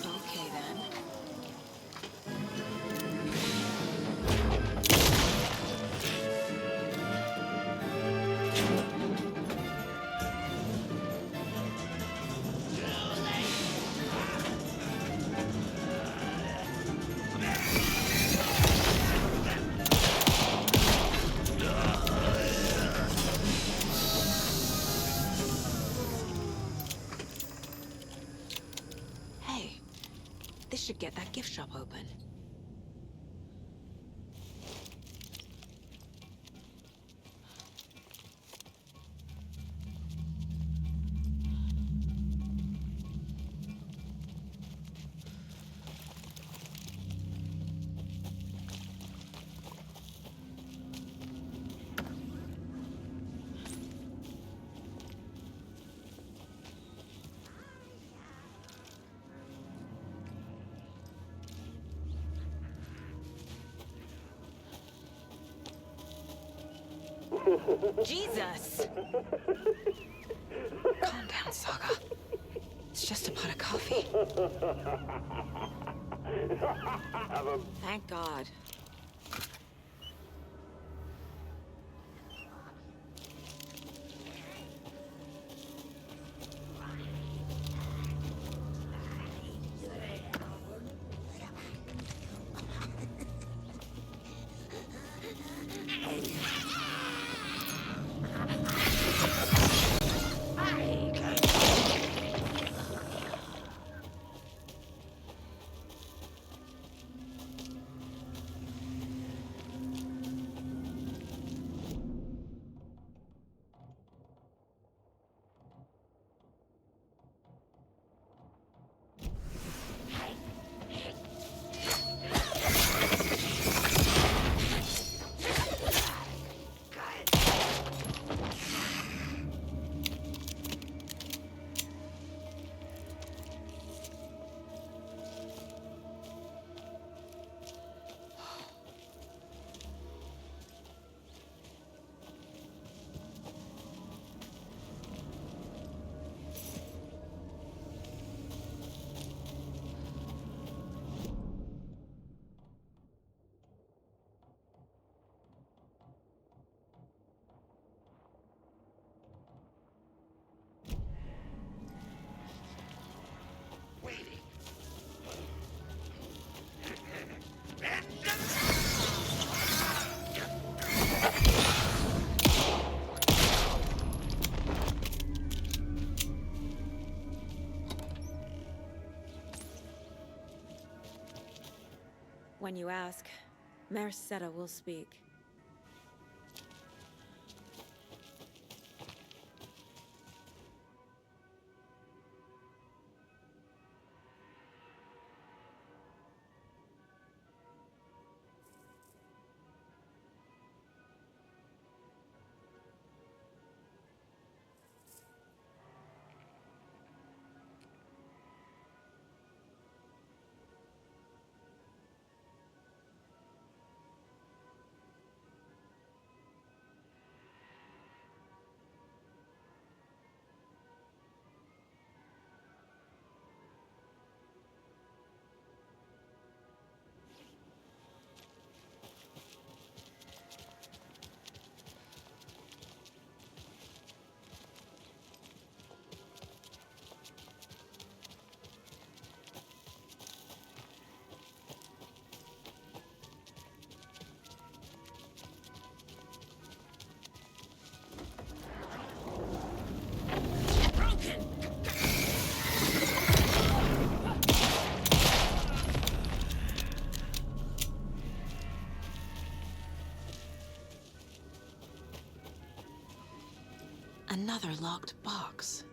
Okay then. Hey, this should get that gift shop open. Jesus! Calm down, Saga. It's just a pot of coffee. Thank God. When you ask, Mayor Seta will speak. Another locked box.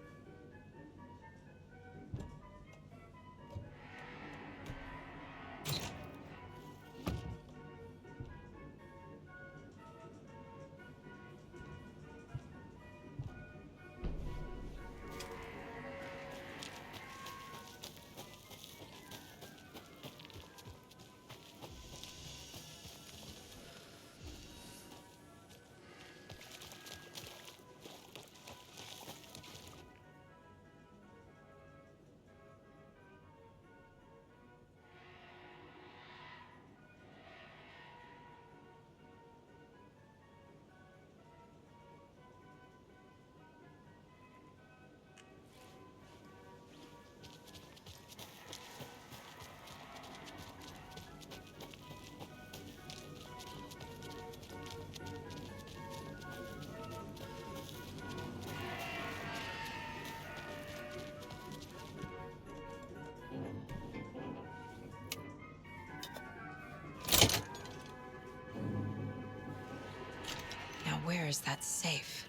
Now where is that safe?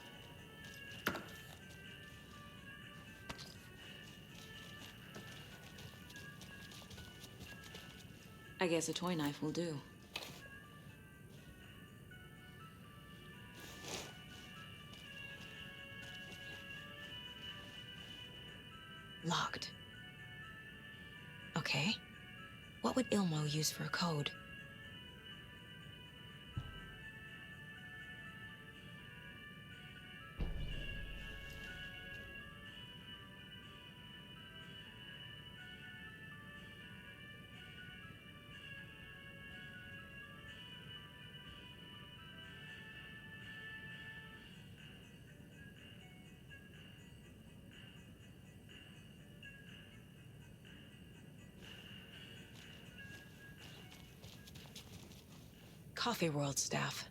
I guess a toy knife will do. Locked. Okay. What would Ilmo use for a code? Coffee World staff.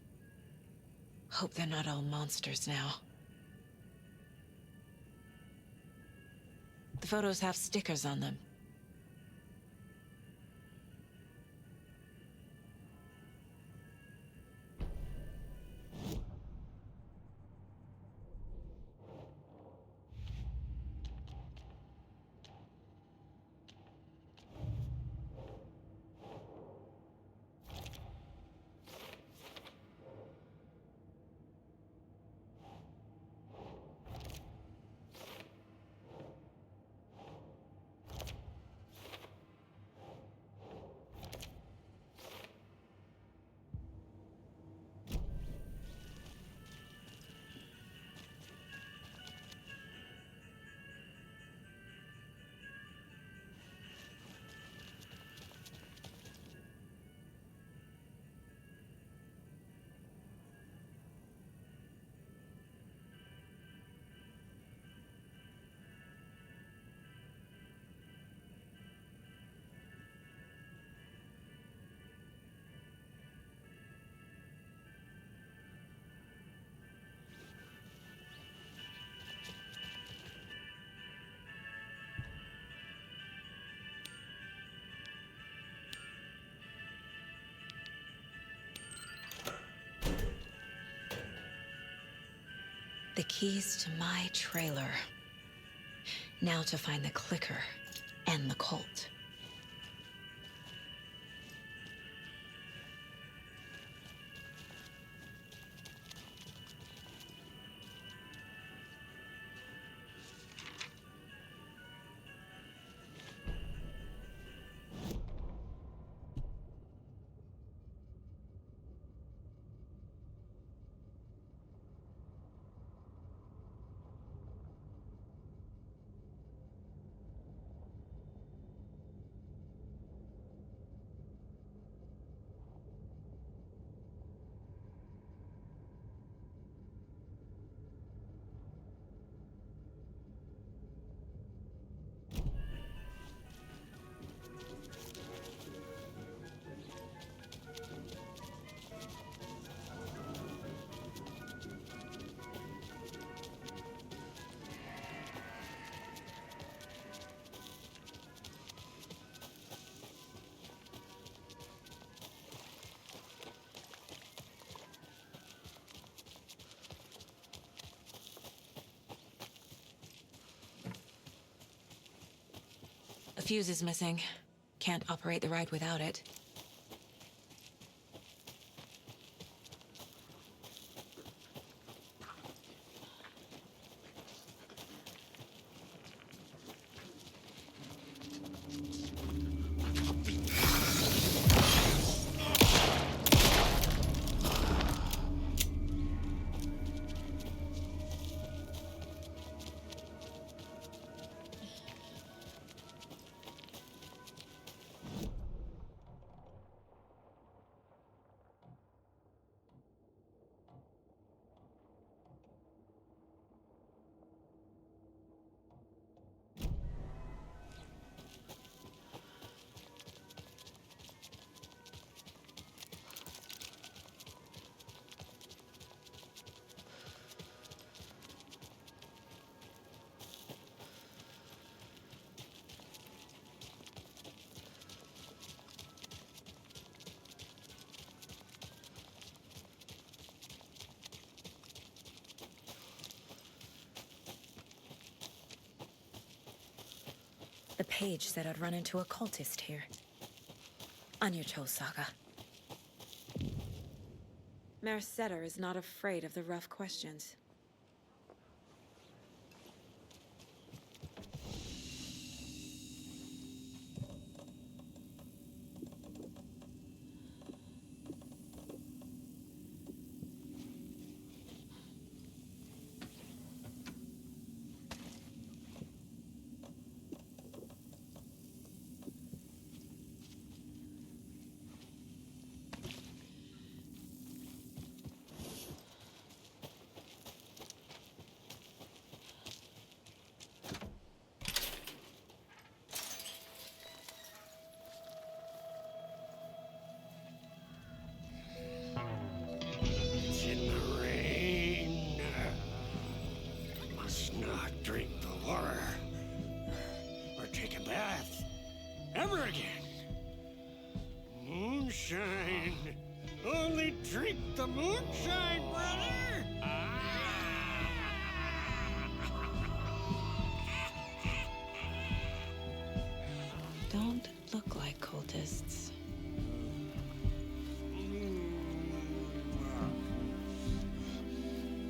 Hope they're not all monsters now. The photos have stickers on them. The keys to my trailer. Now to find the clicker and the Colt. A fuse is missing. Can't operate the ride without it. The page said I'd run into a cultist here. On your toes, Saga. Mayor Setter is not afraid of the rough questions. It's in the rain. Must not drink the water or take a bath ever again. Moonshine. Only drink the moonshine, brother. Don't look like cultists.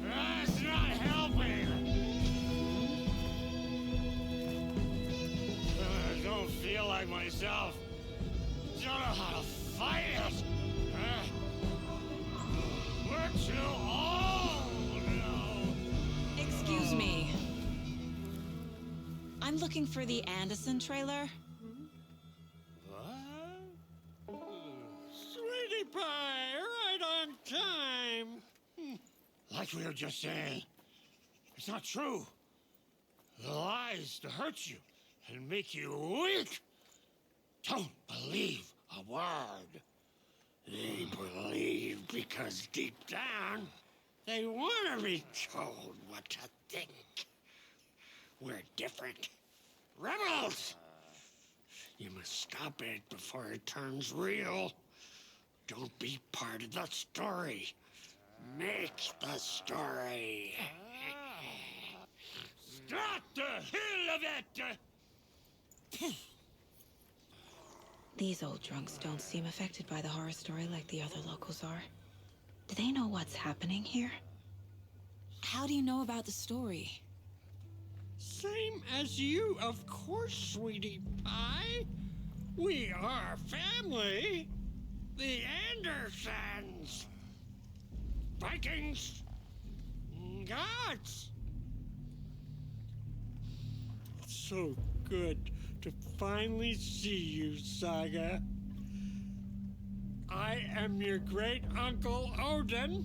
That's not helping. I don't feel like myself. Don't know how to fight it. We're too old now. Excuse me. I'm looking for the Anderson trailer. What? Sweetie pie, right on time. Like we were just saying, it's not true. The lies to hurt you and make you weak. Don't believe a word. They believe because deep down, they want to be told what to think. We're different. Rebels! You must stop it before it turns real. Don't be part of the story. Make the story. hell of it! These old drunks don't seem affected by the horror story like the other locals are. Do they know what's happening here? How do you know about the story? Same as you, of course, sweetie pie. We are family. The Andersons. Vikings. Gods. It's so good to finally see you, Saga. I am your great uncle Odin,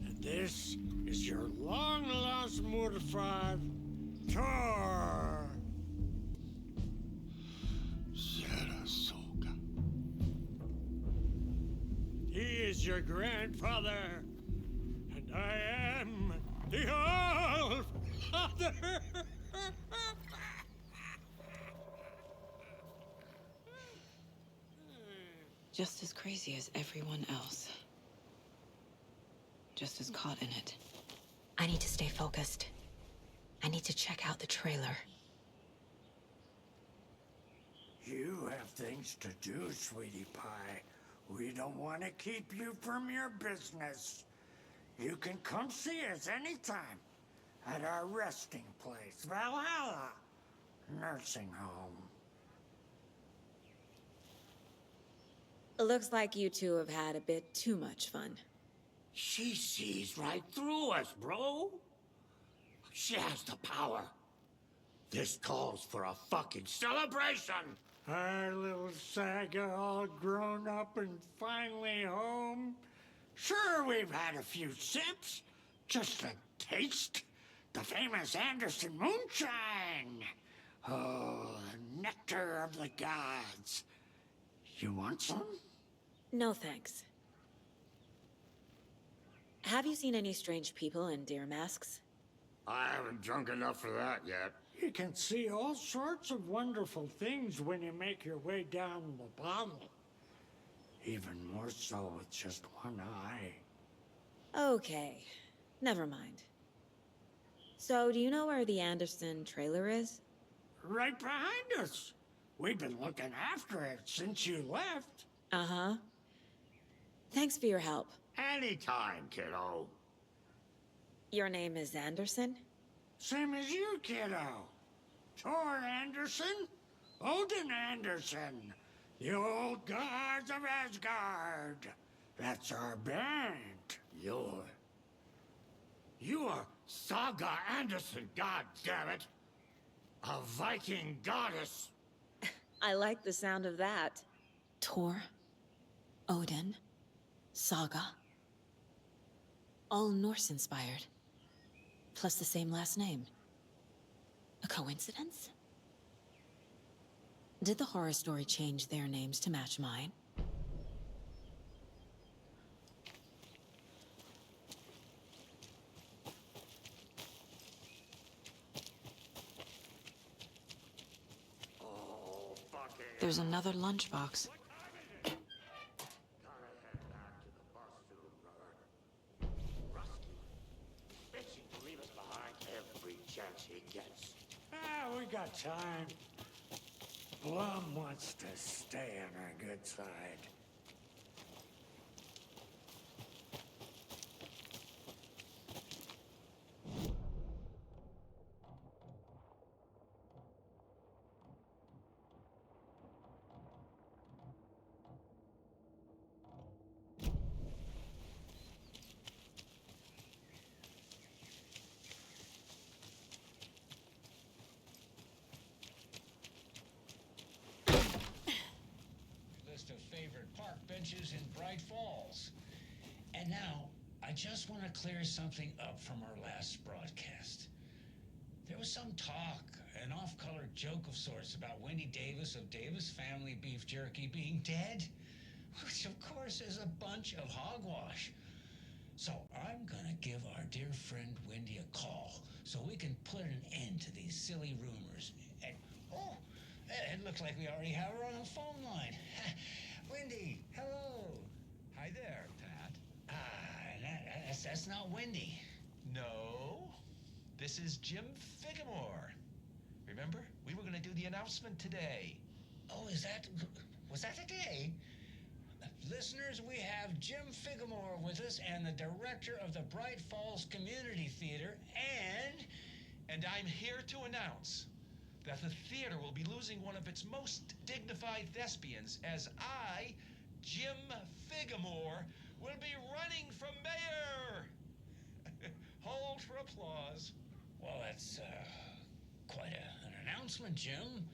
and this is your long-lost Murfad, Thor. Sarasota. He is your grandfather, and I am the All-Father. Just as crazy as everyone else. Just as caught in it. I need to stay focused. I need to check out the trailer. You have things to do, sweetie pie. We don't want to keep you from your business. You can come see us anytime at our resting place, Valhalla Nursing Home. Looks like you two have had a bit too much fun. She sees right through us, bro. She has the power. This calls for a fucking celebration. Our little Saga all grown up and finally home. Sure, we've had a few sips. Just a taste. The famous Anderson moonshine. Oh, the nectar of the gods. You want some? No thanks. Have you seen any strange people in deer masks? I haven't drunk enough for that yet. You can see all sorts of wonderful things when you make your way down the bottle. Even more so with just one eye. Okay, never mind. So, do you know where the Anderson trailer is? Right behind us. We've been looking after it since you left. Uh-huh. Thanks for your help. Anytime, kiddo. Your name is Anderson? Same as you, kiddo. Thor Anderson, Odin Anderson, the old gods of Asgard. That's our band. You are Saga Anderson, goddammit. A Viking goddess. I like the sound of that. Thor, Odin, Saga. All Norse-inspired. Plus the same last name. A coincidence? Did the horror story change their names to match mine? There's another lunchbox. We got time. Blum wants to stay on our good side. List of favorite park benches in Bright Falls. And now, I just want to clear something up from our last broadcast. There was some talk, an off-color joke of sorts about Wendy Davis of Davis Family Beef Jerky being dead, which of course is a bunch of hogwash. So I'm gonna give our dear friend Wendy a call so we can put an end to these silly rumors. And, oh, it looks like we already have her on the phone line. Wendy, hello. Hi there, Pat. That's not Wendy. No, this This is Jim Figamore. Remember? We were gonna do the announcement today. Oh, was that today? Listeners, we have Jim Figamore with us and the director of the Bright Falls Community Theater And I'm here to announce that the theater will be losing one of its most dignified thespians as I, Jim Figamore, will be running for mayor. Hold for applause. Well, that's quite an announcement, Jim.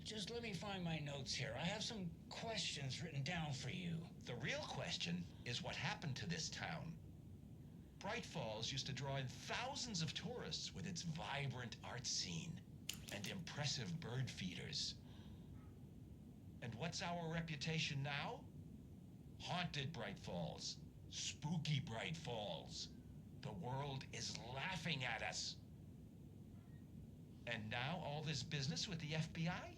Just let me find my notes here. I have some questions written down for you. The real question is what happened to this town. Bright Falls used to draw in thousands of tourists with its vibrant art scene and impressive bird feeders. And what's our reputation now? Haunted Bright Falls. Spooky Bright Falls. The world is laughing at us. And now all this business with the FBI?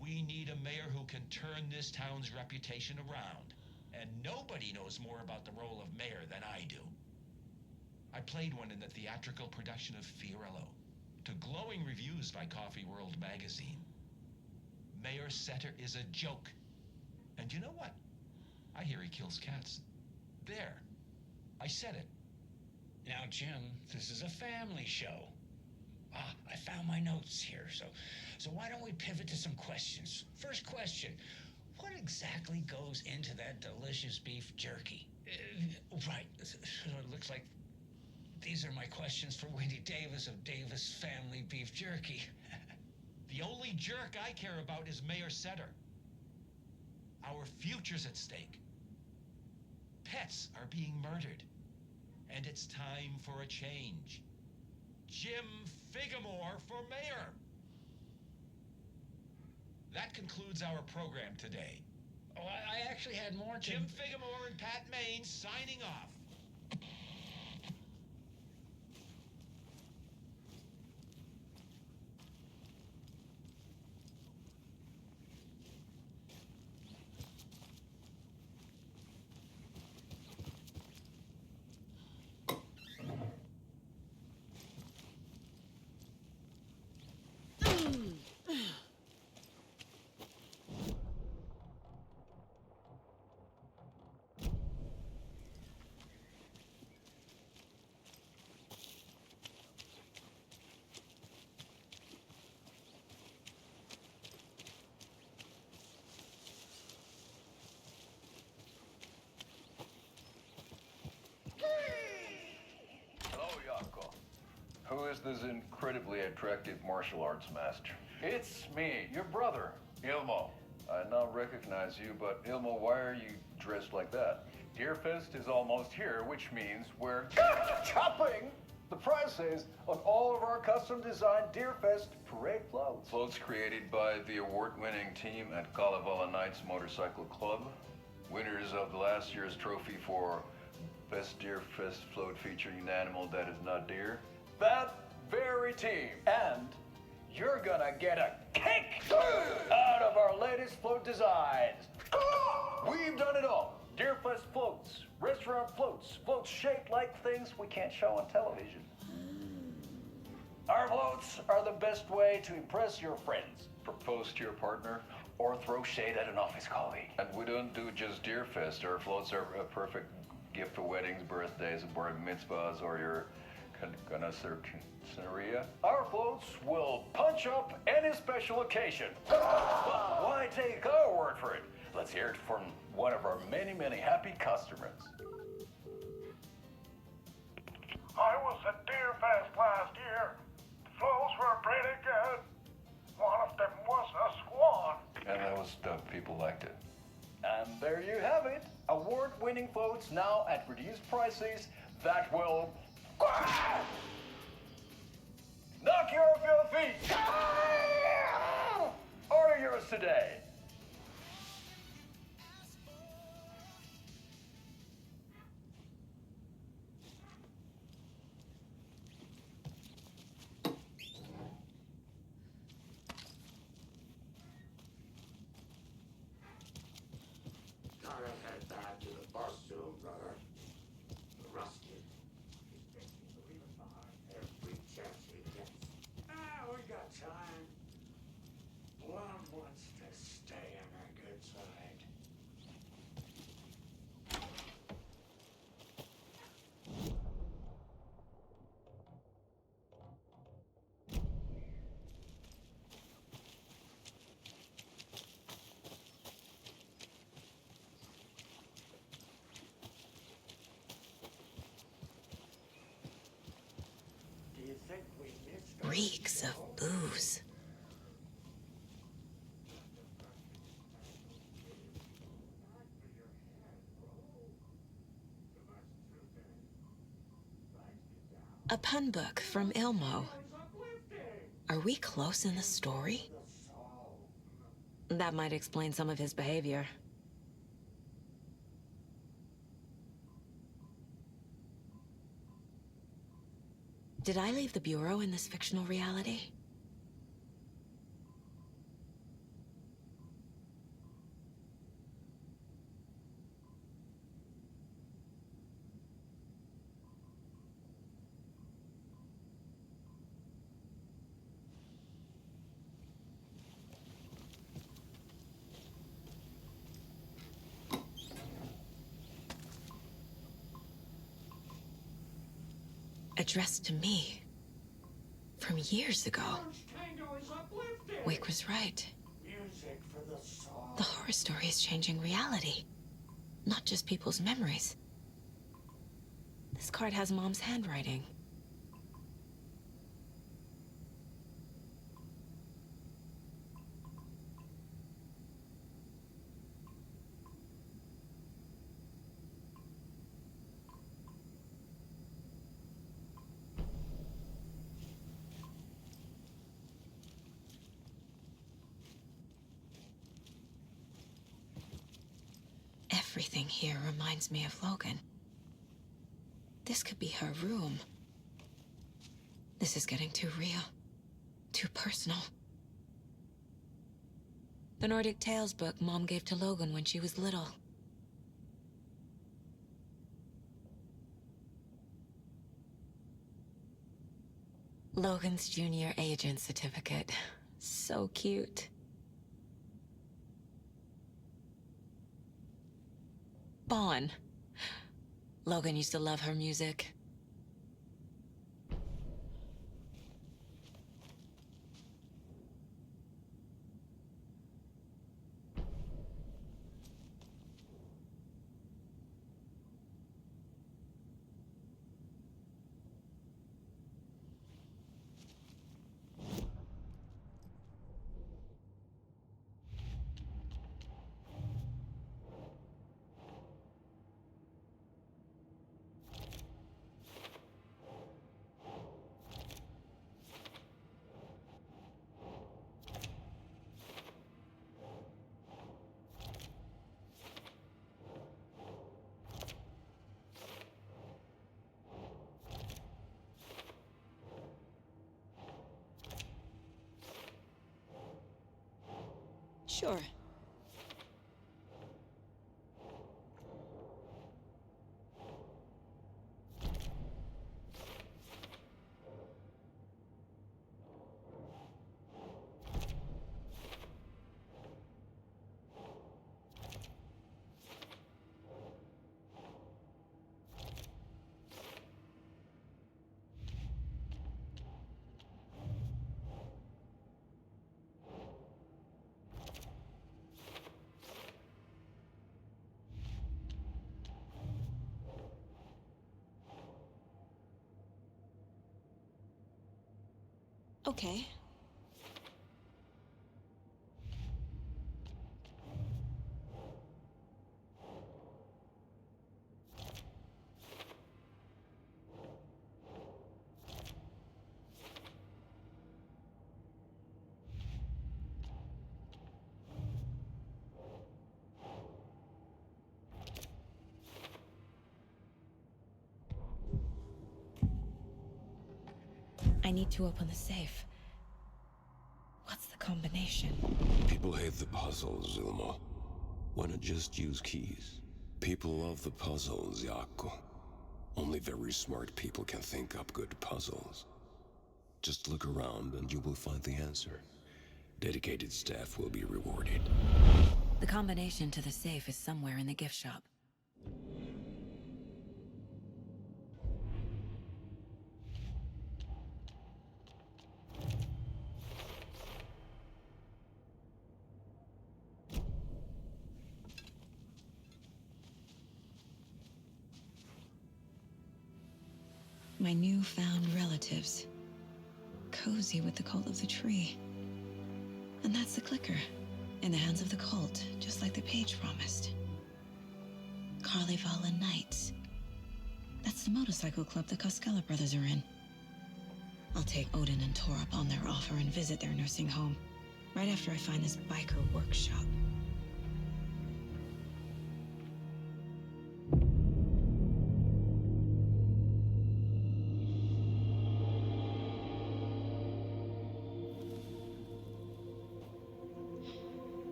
We need a mayor who can turn this town's reputation around. And nobody knows more about the role of mayor than I do. I played one in the theatrical production of Fiorello, to glowing reviews by Coffee World magazine. Mayor Setter is a joke. And you know what? I hear he kills cats. There. I said it. Now, Jim, this is a family show. I found my notes here, so why don't we pivot to some questions? First question, what exactly goes into that delicious beef jerky? Right, so it looks like these are my questions for Wendy Davis of Davis Family Beef Jerky. The only jerk I care about is Mayor Setter. Our future's at stake. Pets are being murdered. And it's time for a change. Jim Figamore for mayor. That concludes our program today. Oh, I actually had more to... Jim Figamore and Pat Maine signing off. Who is this incredibly attractive martial arts master? It's me, your brother, Ilmo. I now recognize you, but Ilmo, why are you dressed like that? Deerfest is almost here, which means we're chopping the prices on all of our custom-designed Deerfest parade floats. Floats created by the award-winning team at Kalevala Knights Motorcycle Club, winners of the last year's trophy for Best Deerfest float featuring an animal that is not deer. That very team. And you're gonna get a kick out of our latest float designs. We've done it all. Deerfest floats, restaurant floats, floats shaped like things we can't show on television. Our floats are the best way to impress your friends, propose to your partner, or throw shade at an office colleague. And we don't do just Deerfest. Our floats are a perfect gift for weddings, birthdays, bar mitzvahs, or your Scenaria. Our floats will punch up any special occasion. But why take our word for it? Let's hear it from one of our many, many happy customers. I was at Deerfest last year. The floats were pretty good. One of them was a swan. And that was the people liked it. And there you have it. Award-winning floats now at reduced prices that will knock you off your feet. Order yours today. Gotta head back to the bus soon, brother. Rusty. Leave it behind. Reeks of booze. A pun book from Ilmo. Are we close in the story? That might explain some of his behavior. Did I leave the Bureau in this fictional reality? Addressed to me. From years ago. Wake was right. The horror story is changing reality. Not just people's memories. This card has Mom's handwriting. Everything here reminds me of Logan. This could be her room. This is getting too real. Too personal. The Nordic Tales book Mom gave to Logan when she was little. Logan's junior agent certificate. So cute. Bon. Logan used to love her music. Sure. Okay. I need to open the safe. What's the combination? People hate the puzzles, Ilmo. Why not just use keys? People love the puzzles, Jaakko. Only very smart people can think up good puzzles. Just look around and you will find the answer. Dedicated staff will be rewarded. The combination to the safe is somewhere in the gift shop. My newfound relatives. cozy with the cult of the tree. And that's the clicker, in the hands of the cult, just like the page promised. Carnival Nights. That's the motorcycle club the Costello brothers are in. I'll take Odin and Tor up on their offer and visit their nursing home, right after I find this biker workshop.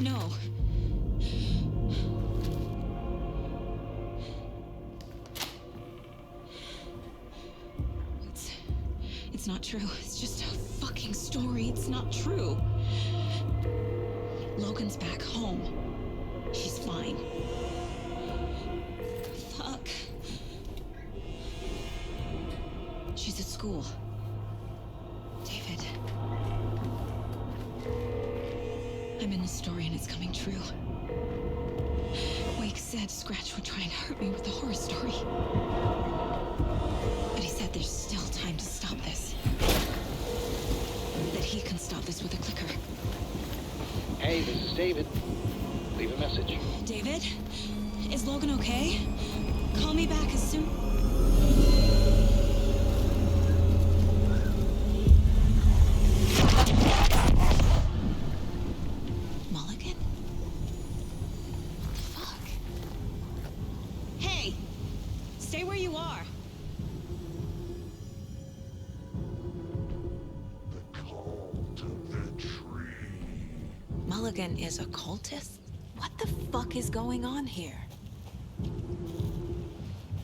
No. It's not true. It's just a fucking story. It's not true. Logan's back home. She's fine. Fuck. She's at school. David. I'm in the story and it's coming true. Wake said Scratch would try and hurt me with the horror story. But he said there's still time to stop this. That he can stop this with a clicker. Hey, this is David. Leave a message. David? Is Logan okay? Call me back as soon... Mulligan? What the fuck? Hey! Stay where you are! Mulligan is a cultist? What the fuck is going on here?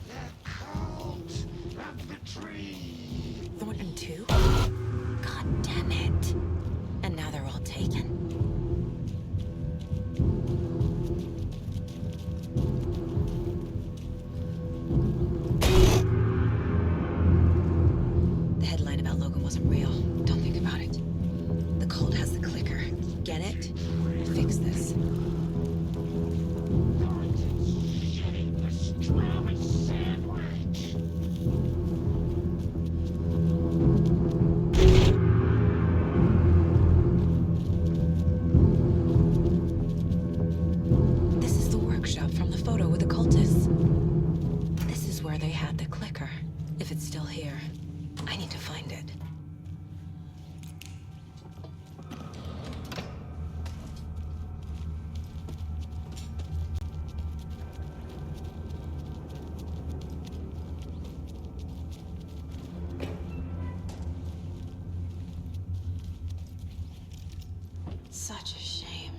The cult of the tree. Thornton too? God damn it. And now they're all taken. The headline about Logan wasn't real. Don't think about it. The cult has the clicker. Get it? Fix this. This is the workshop from the photo with the cultists. This is where they had the clicker. If it's still here, I need to find it. Such a shame.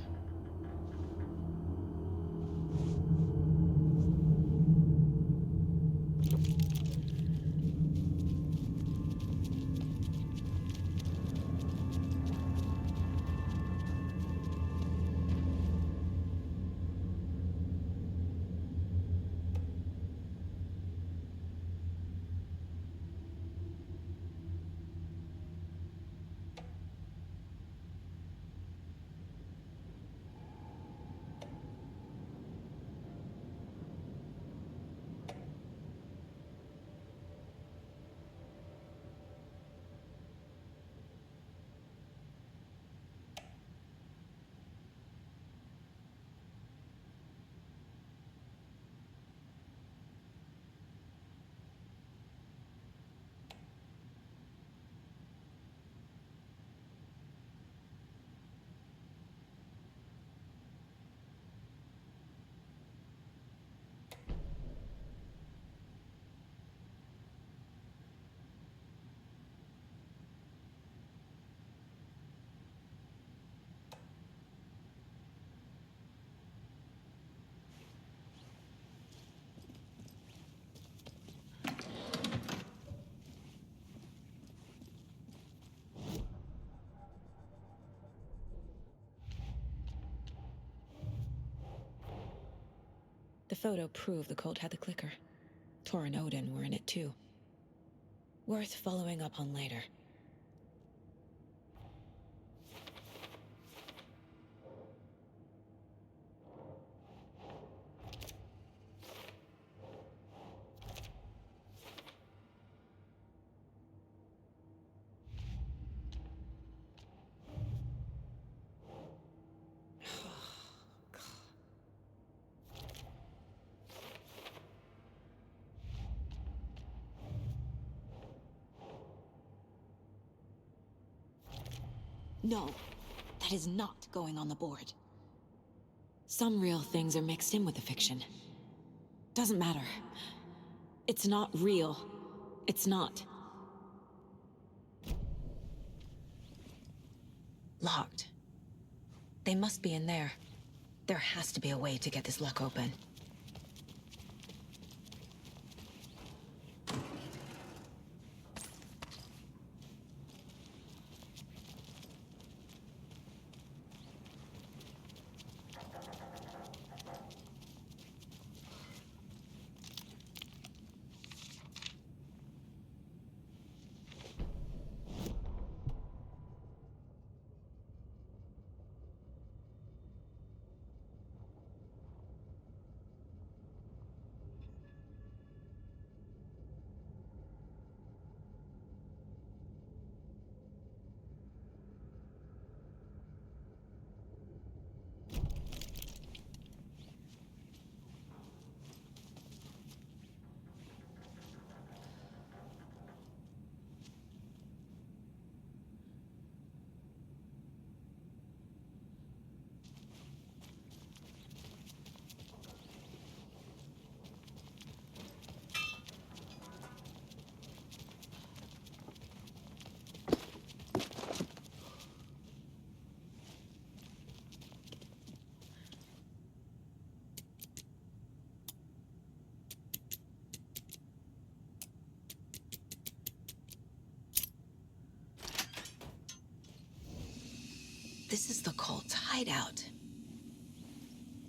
The photo proved the cult had the clicker. Tor and Odin were in it too. Worth following up on later. No, that is not going on the board. Some real things are mixed in with the fiction. Doesn't matter. It's not real. It's not. Locked. They must be in there. There has to be a way to get this lock open. This is the cult's hideout.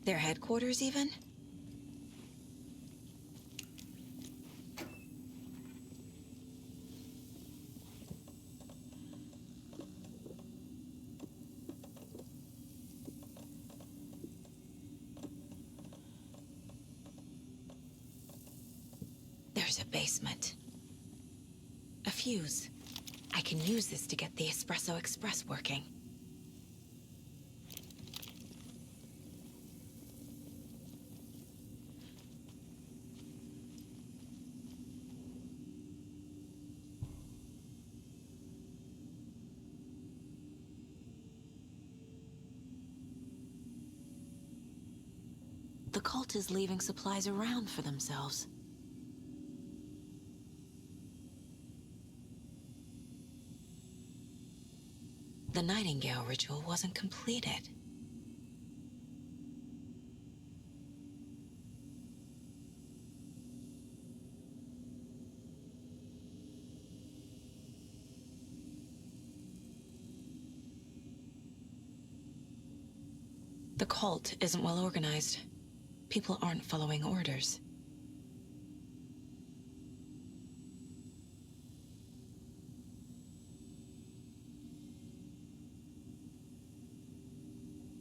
Their headquarters, even? There's a basement. A fuse. I can use this to get the Espresso Express working. The cult is leaving supplies around for themselves. The Nightingale ritual wasn't completed. The cult isn't well organized. People aren't following orders.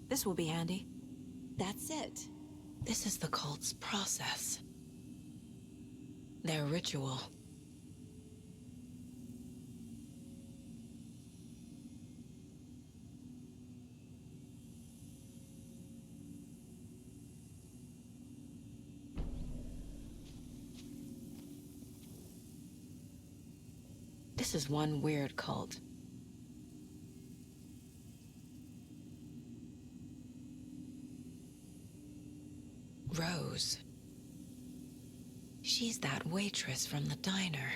This will be handy. That's it. This is the cult's process. Their ritual. This is one weird cult. Rose. She's that waitress from the diner.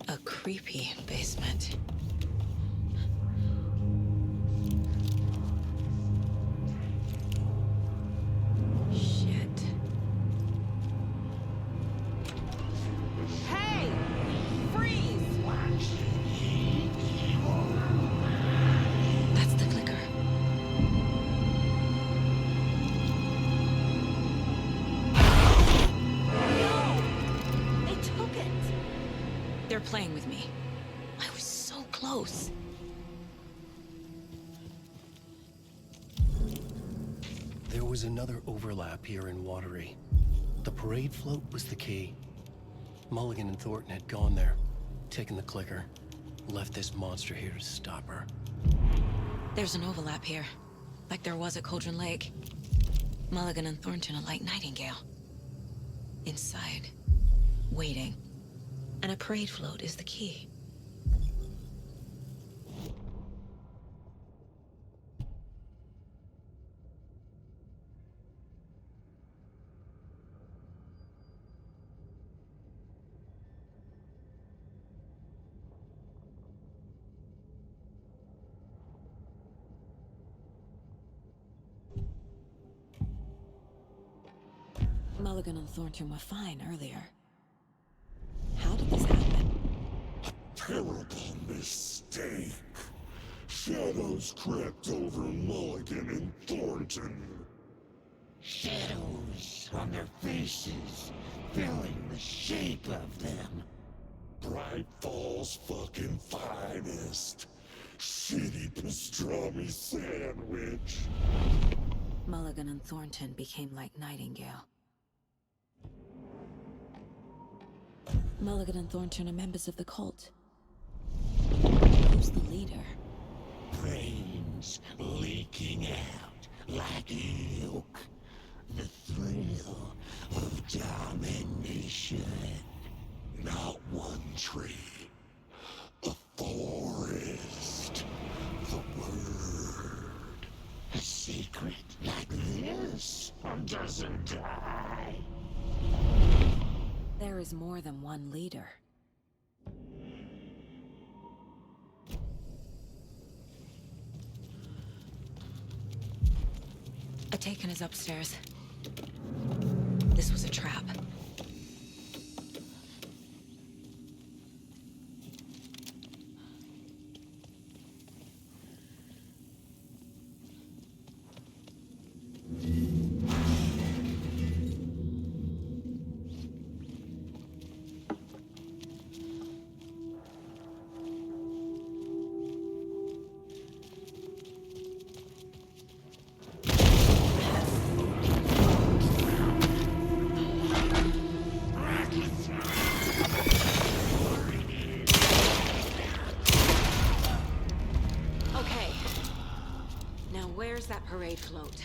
A creepy basement. Shit. Hey! Freeze! That's the clicker. They took it! They're playing with me. I was so close. There was another overlap here in Watery. The parade float was the key. Mulligan and Thornton had gone there, taken the clicker, left this monster here to stop her. There's an overlap here, like there was at Cauldron Lake. Mulligan and Thornton are like Nightingale. Inside, waiting. And a parade float is the key. Mulligan and Thornton were fine earlier. How did this happen? Terrible mistake. Shadows crept over Mulligan and Thornton. Shadows on their faces, filling the shape of them. Bright Falls fucking finest. Shitty pastrami sandwich. Mulligan and Thornton became like Nightingale. Mulligan and Thornton are members of the cult. Who's the leader? Brains leaking out like milk. The thrill of domination. Not one tree. A forest. The word. A secret like this doesn't die. There is more than one leader. A Taken is upstairs. This was a trap. Where's that parade float?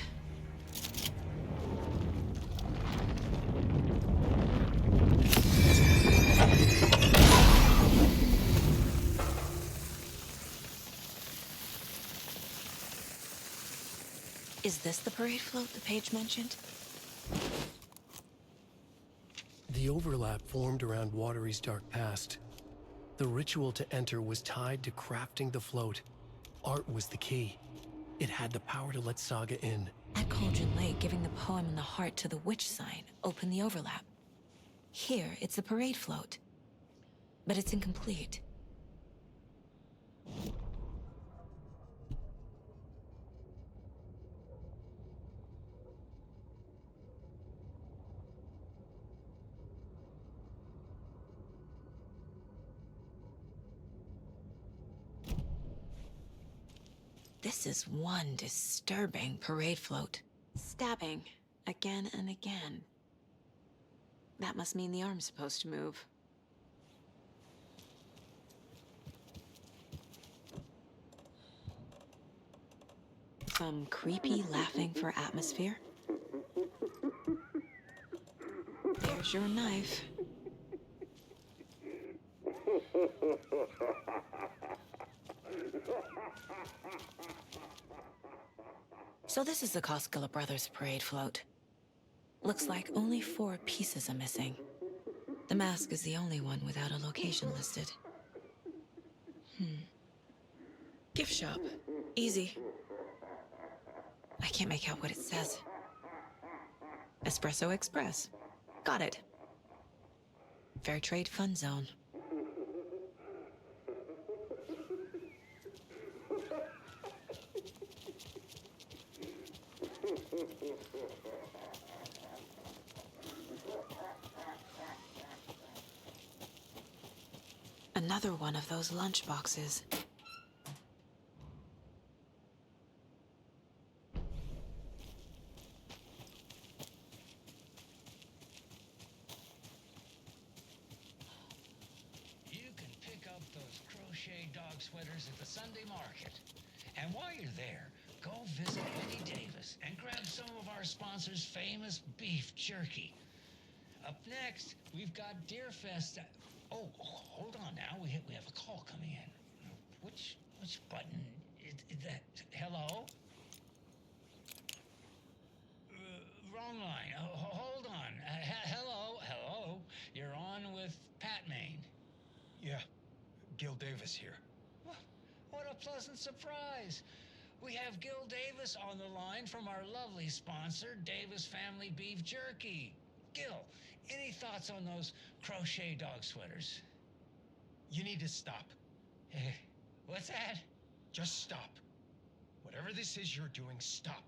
Is this the parade float the page mentioned? The overlap formed around Watery's dark past. The ritual to enter was tied to crafting the float. Art was the key. It had the power to let Saga in. At Cauldron Lake, giving the poem and the heart to the witch sign opened the overlap. Here, it's the parade float. But it's incomplete. This is one disturbing parade float. Stabbing, again and again. That must mean the arm's supposed to move. Some creepy laughing for atmosphere. There's your knife. So this is the Koskela Brothers parade float. Looks like only 4 pieces are missing. The mask is the only one without a location listed. Gift shop. Easy. I can't make out what it says. Espresso Express. Got it. Fair Trade Fun Zone. Another one of those lunch boxes. You can pick up those crochet dog sweaters at the Sunday market. And while you're there, go visit Wendy Davis and grab some of our sponsor's famous beef jerky. Up next, we've got Deerfest. Oh, hold on now. We have a call coming in. Which button is that? Hello? Wrong line. Hold on. Hello. You're on with Pat Maine. Yeah, Gil Davis here. What a pleasant surprise. We have Gil Davis on the line from our lovely sponsor, Davis Family Beef Jerky. Gil, any thoughts on those crochet dog sweaters? You need to stop. What's that? Just stop. Whatever this is you're doing, stop.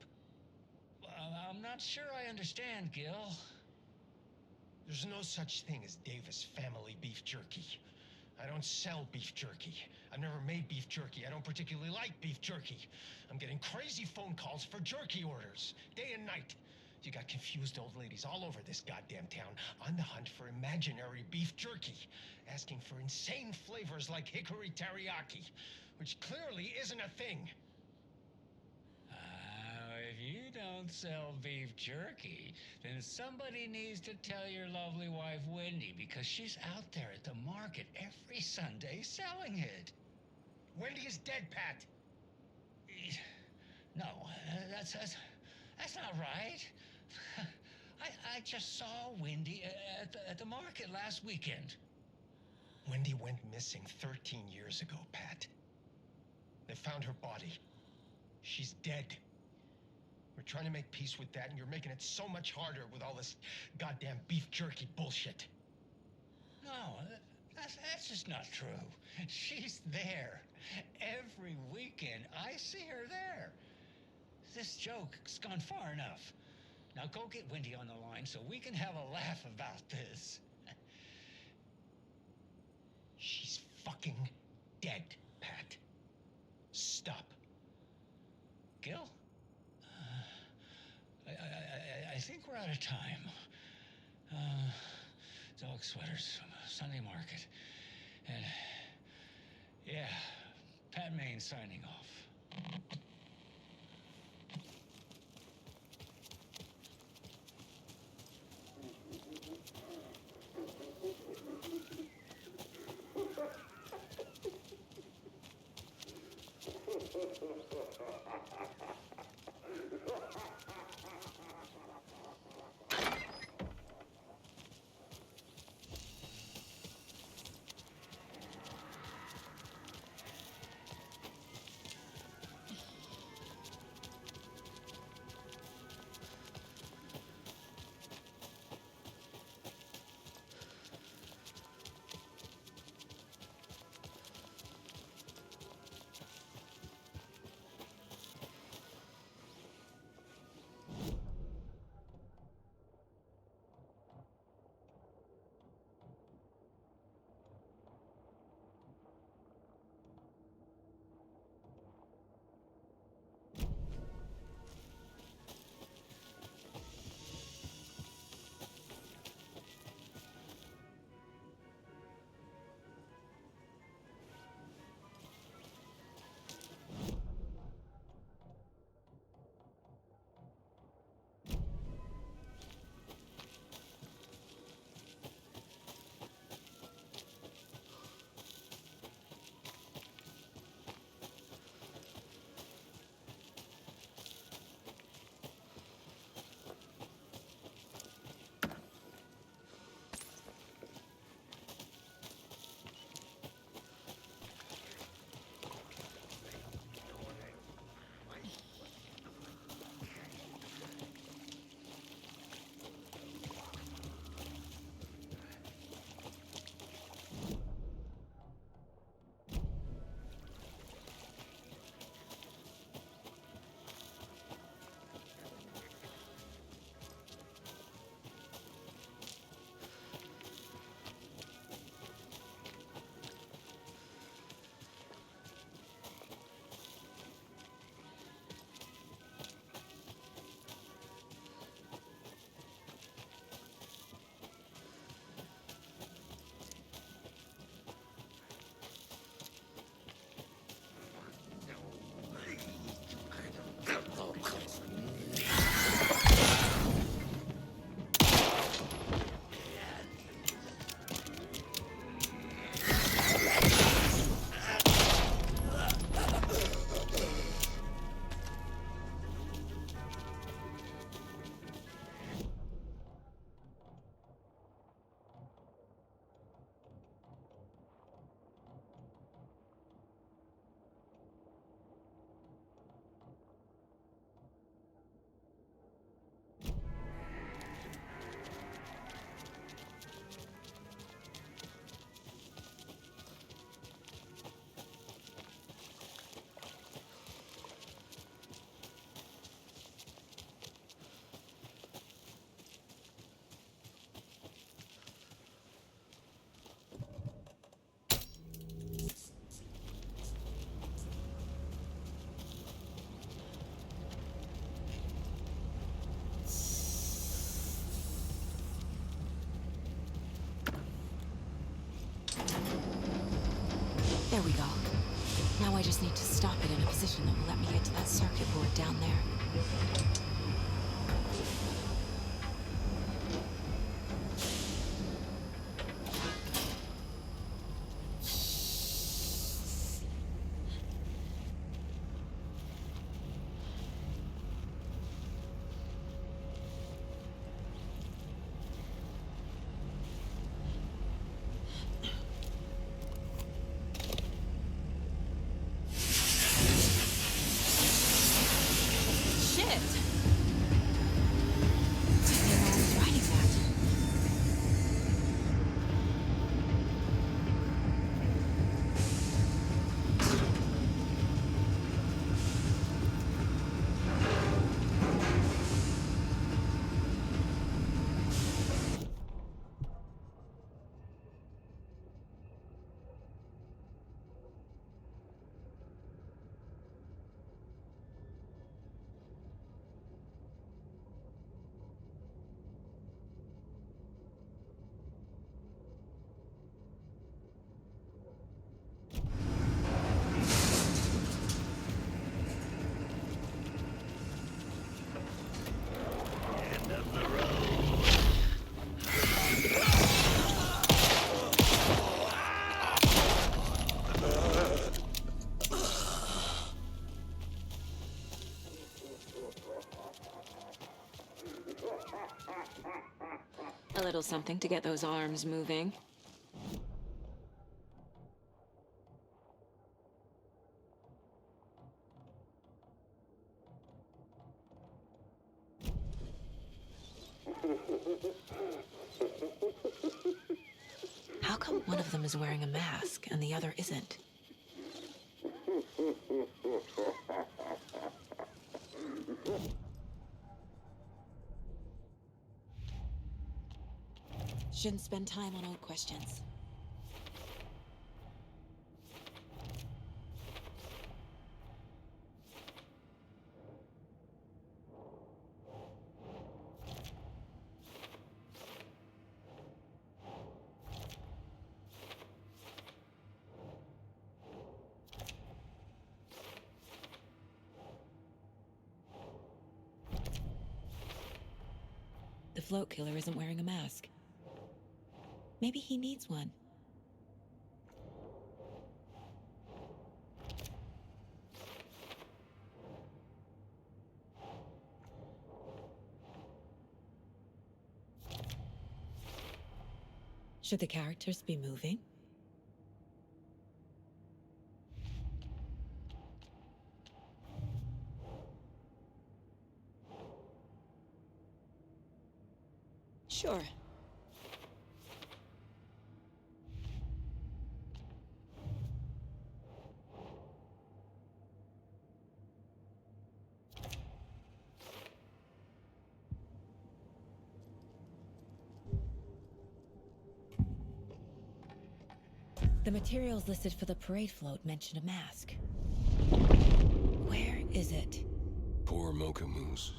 I'm not sure I understand, Gil. There's no such thing as Davis Family Beef Jerky. I don't sell beef jerky. I've never made beef jerky. I don't particularly like beef jerky. I'm getting crazy phone calls for jerky orders, day and night. You got confused old ladies all over this goddamn town on the hunt for imaginary beef jerky, asking for insane flavors like hickory teriyaki, which clearly isn't a thing. If you don't sell beef jerky, then somebody needs to tell your lovely wife, Wendy, because she's out there at the market every Sunday selling it. Wendy is dead, Pat. No, that's not right. I just saw Wendy at the market last weekend. Wendy went missing 13 years ago, Pat. They found her body. She's dead. We're trying to make peace with that, and you're making it so much harder with all this goddamn beef jerky bullshit. No, that's just not true. She's there. Every weekend, I see her there. This joke's gone far enough. Now go get Wendy on the line so we can have a laugh about this. She's fucking dead, Pat. Stop. Gil? I think we're out of time. Dog sweaters, Sunday market. And, yeah, Pat Maine signing off. There we go. Now I just need to stop it in a position that will let me get to that circuit board down there. A little something to get those arms moving. How come one of them is wearing a mask and the other isn't? Shouldn't spend time on old questions. The float killer isn't wearing a mask. Maybe he needs one. Should the characters be moving? Sure. The materials listed for the parade float mention a mask. Where is it? Poor Mocha Moose.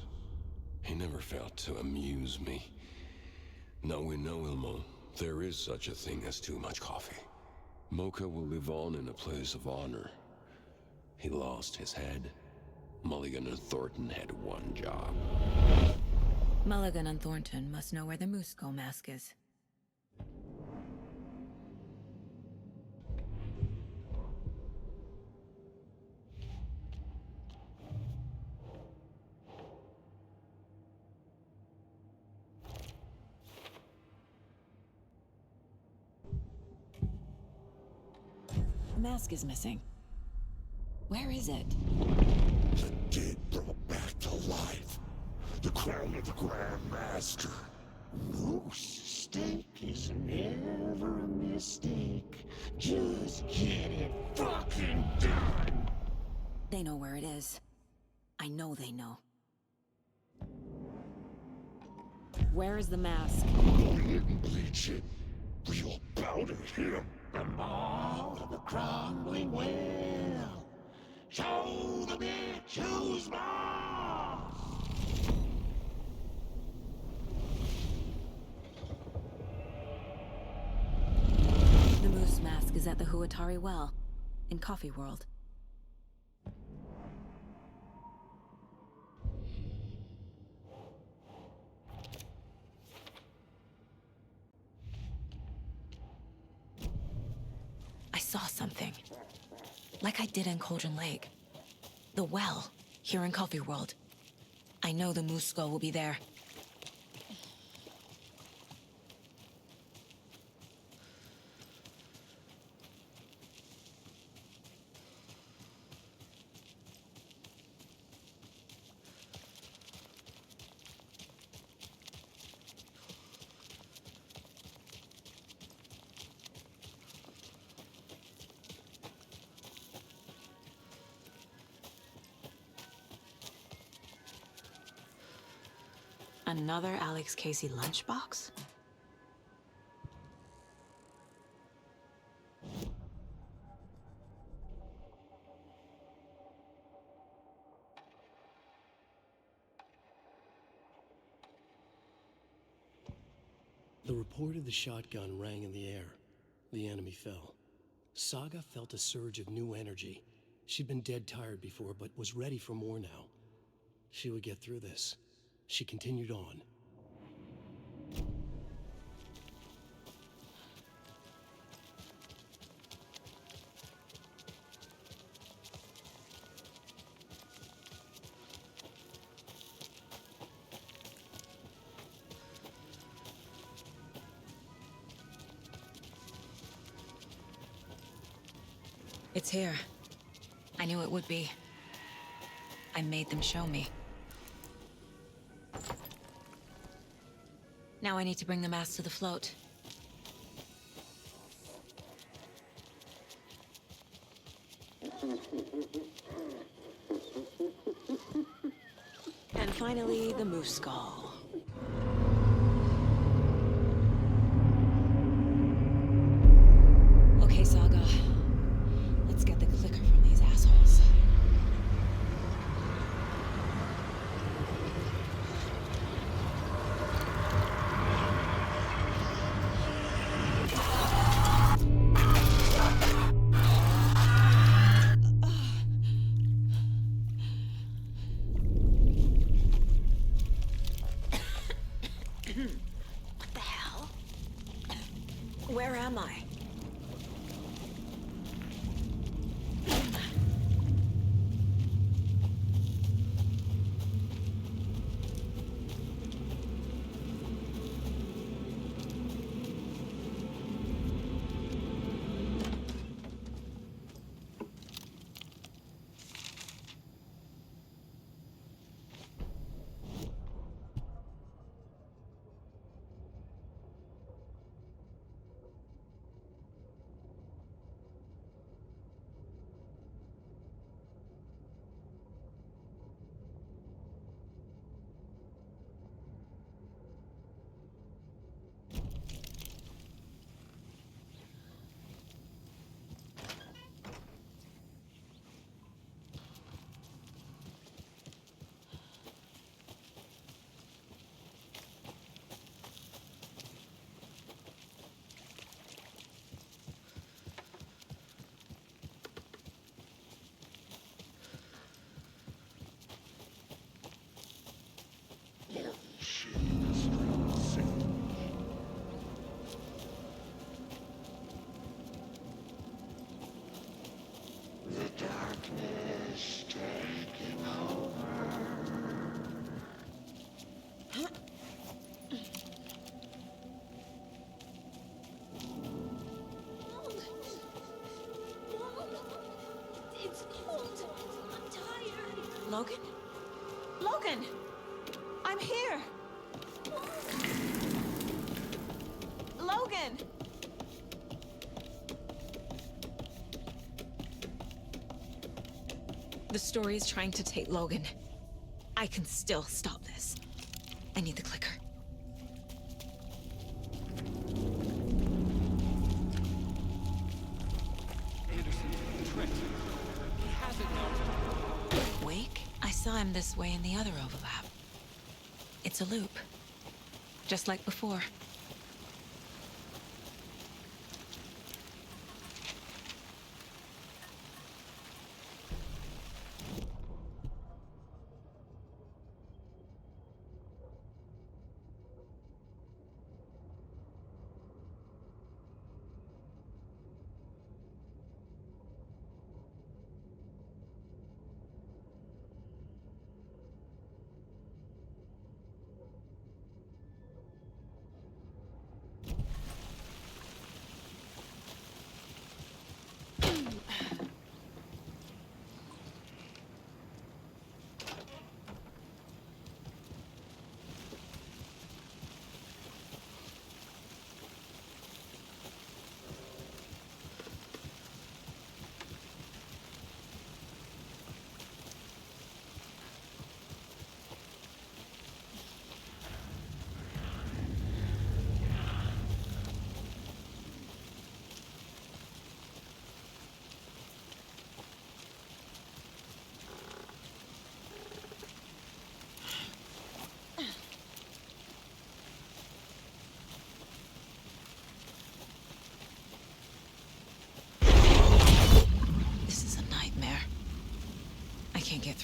He never failed to amuse me. Now we know, Ilmo, there is such a thing as too much coffee. Mocha will live on in a place of honor. He lost his head. Mulligan and Thornton had one job. Mulligan and Thornton must know where the Moose Skull mask is. The mask is missing. Where is it? The dead brought back to life. The crown of the Grand Master. Moose steak is never a mistake. Just get it fucking done. They know where it is. I know they know. Where is the mask? Go ahead and bleach it. Real powder him. Them all to the crumbling well. Show the bitch who's boss. The moose mask is at the Huatari well. in Coffee World. I saw something. Like I did in Cauldron Lake. The well, here in Coffee World. I know the moose skull will be there. Another Alex Casey lunchbox? The report of the shotgun rang in the air. The enemy fell. Saga felt a surge of new energy. She'd been dead tired before, but was ready for more now. She would get through this. She continued on. It's here. I knew it would be. I made them show me. Now I need to bring the mask to the float. And finally, the moose skull. Okay, Saga. Let's get the clicker from these assholes. What the hell? Where am I? The darkness taking over. It's cold. I'm tired. Logan? Logan! I'm here! Logan! The story is trying to take Logan. I can still stop this. I need the clicker. Anderson, Trent. He has it now. Wake? I saw him this way in the other overlap. It's a loop. Just like before.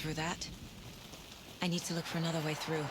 through that. I need to look for another way through.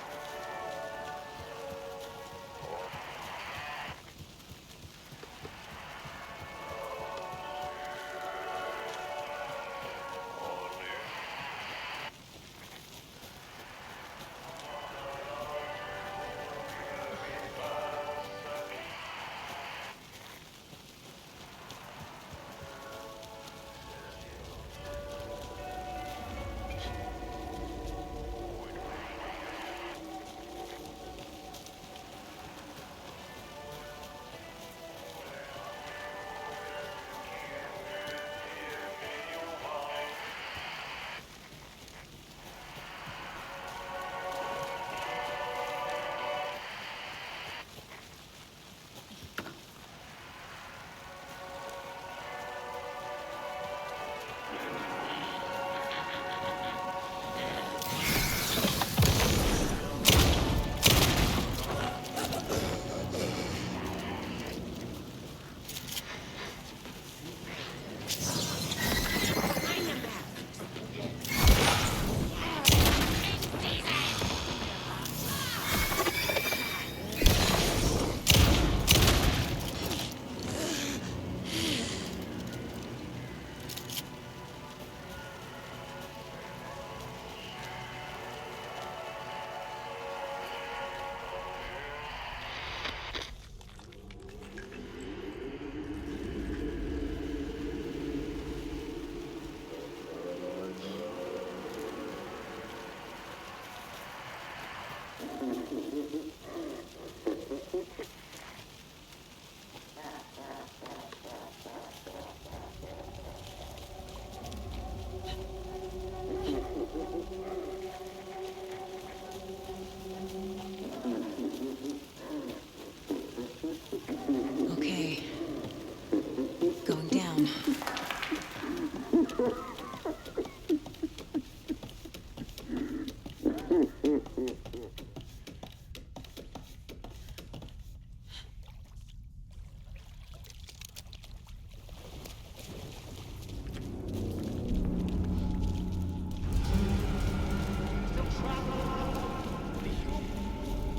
Okay. Going down.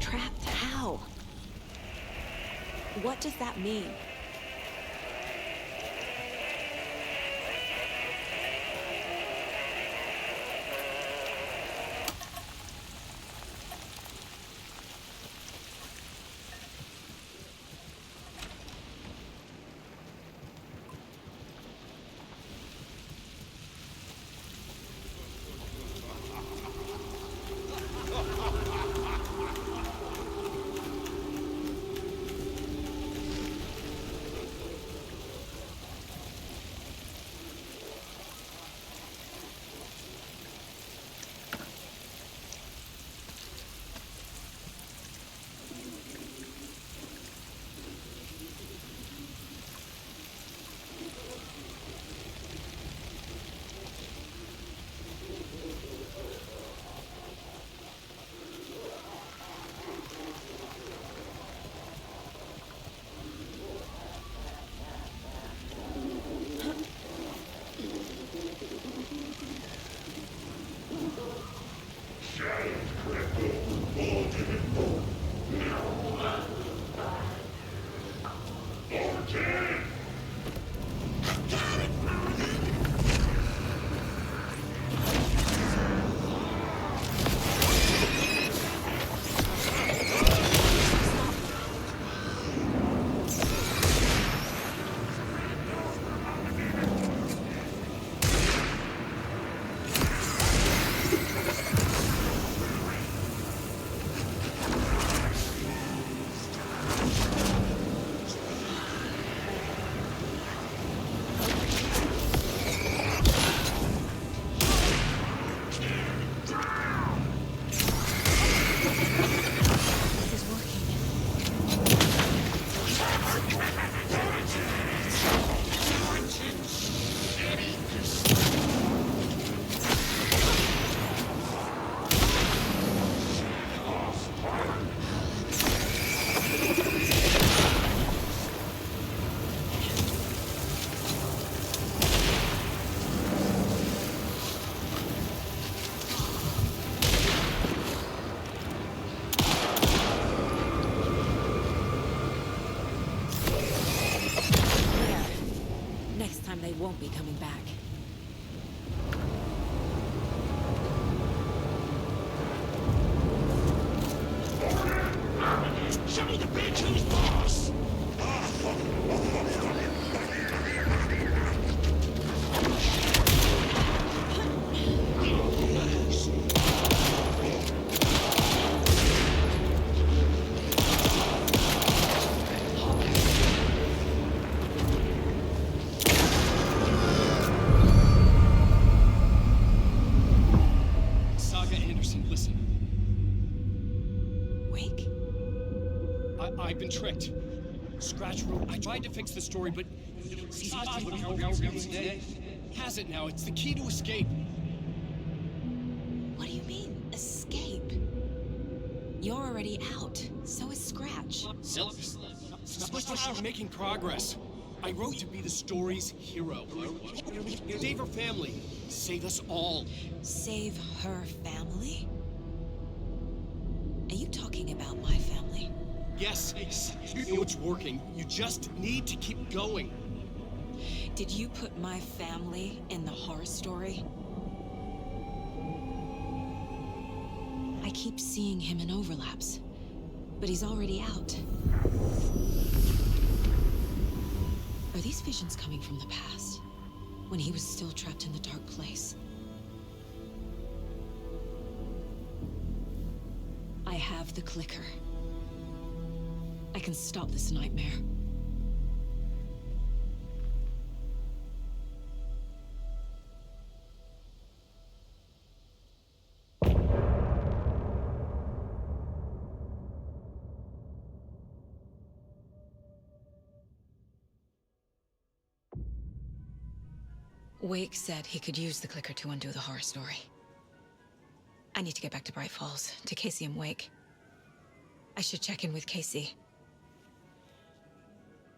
Trapped? How? What does that mean? this time they won't be coming back. Show me the bitch who's boss! Saga Anderson, listen. Wake? I've been tricked. Scratch wrote. I tried to fix the story, but has it now. It's the key to escape. What do you mean, escape? You're already out. So is Scratch. We're making progress. I wrote to be the story's hero. Save her family. Save us all. Save her family? Are you talking about my family? Yes, you know it's working. You just need to keep going. Did you put my family in the horror story? I keep seeing him in overlaps, but he's already out. Are these visions coming from the past, when he was still trapped in the dark place? I have the clicker. I can stop this nightmare. Wake said he could use the clicker to undo the horror story. I need to get back to Bright Falls, to Casey and Wake. I should check in with Casey.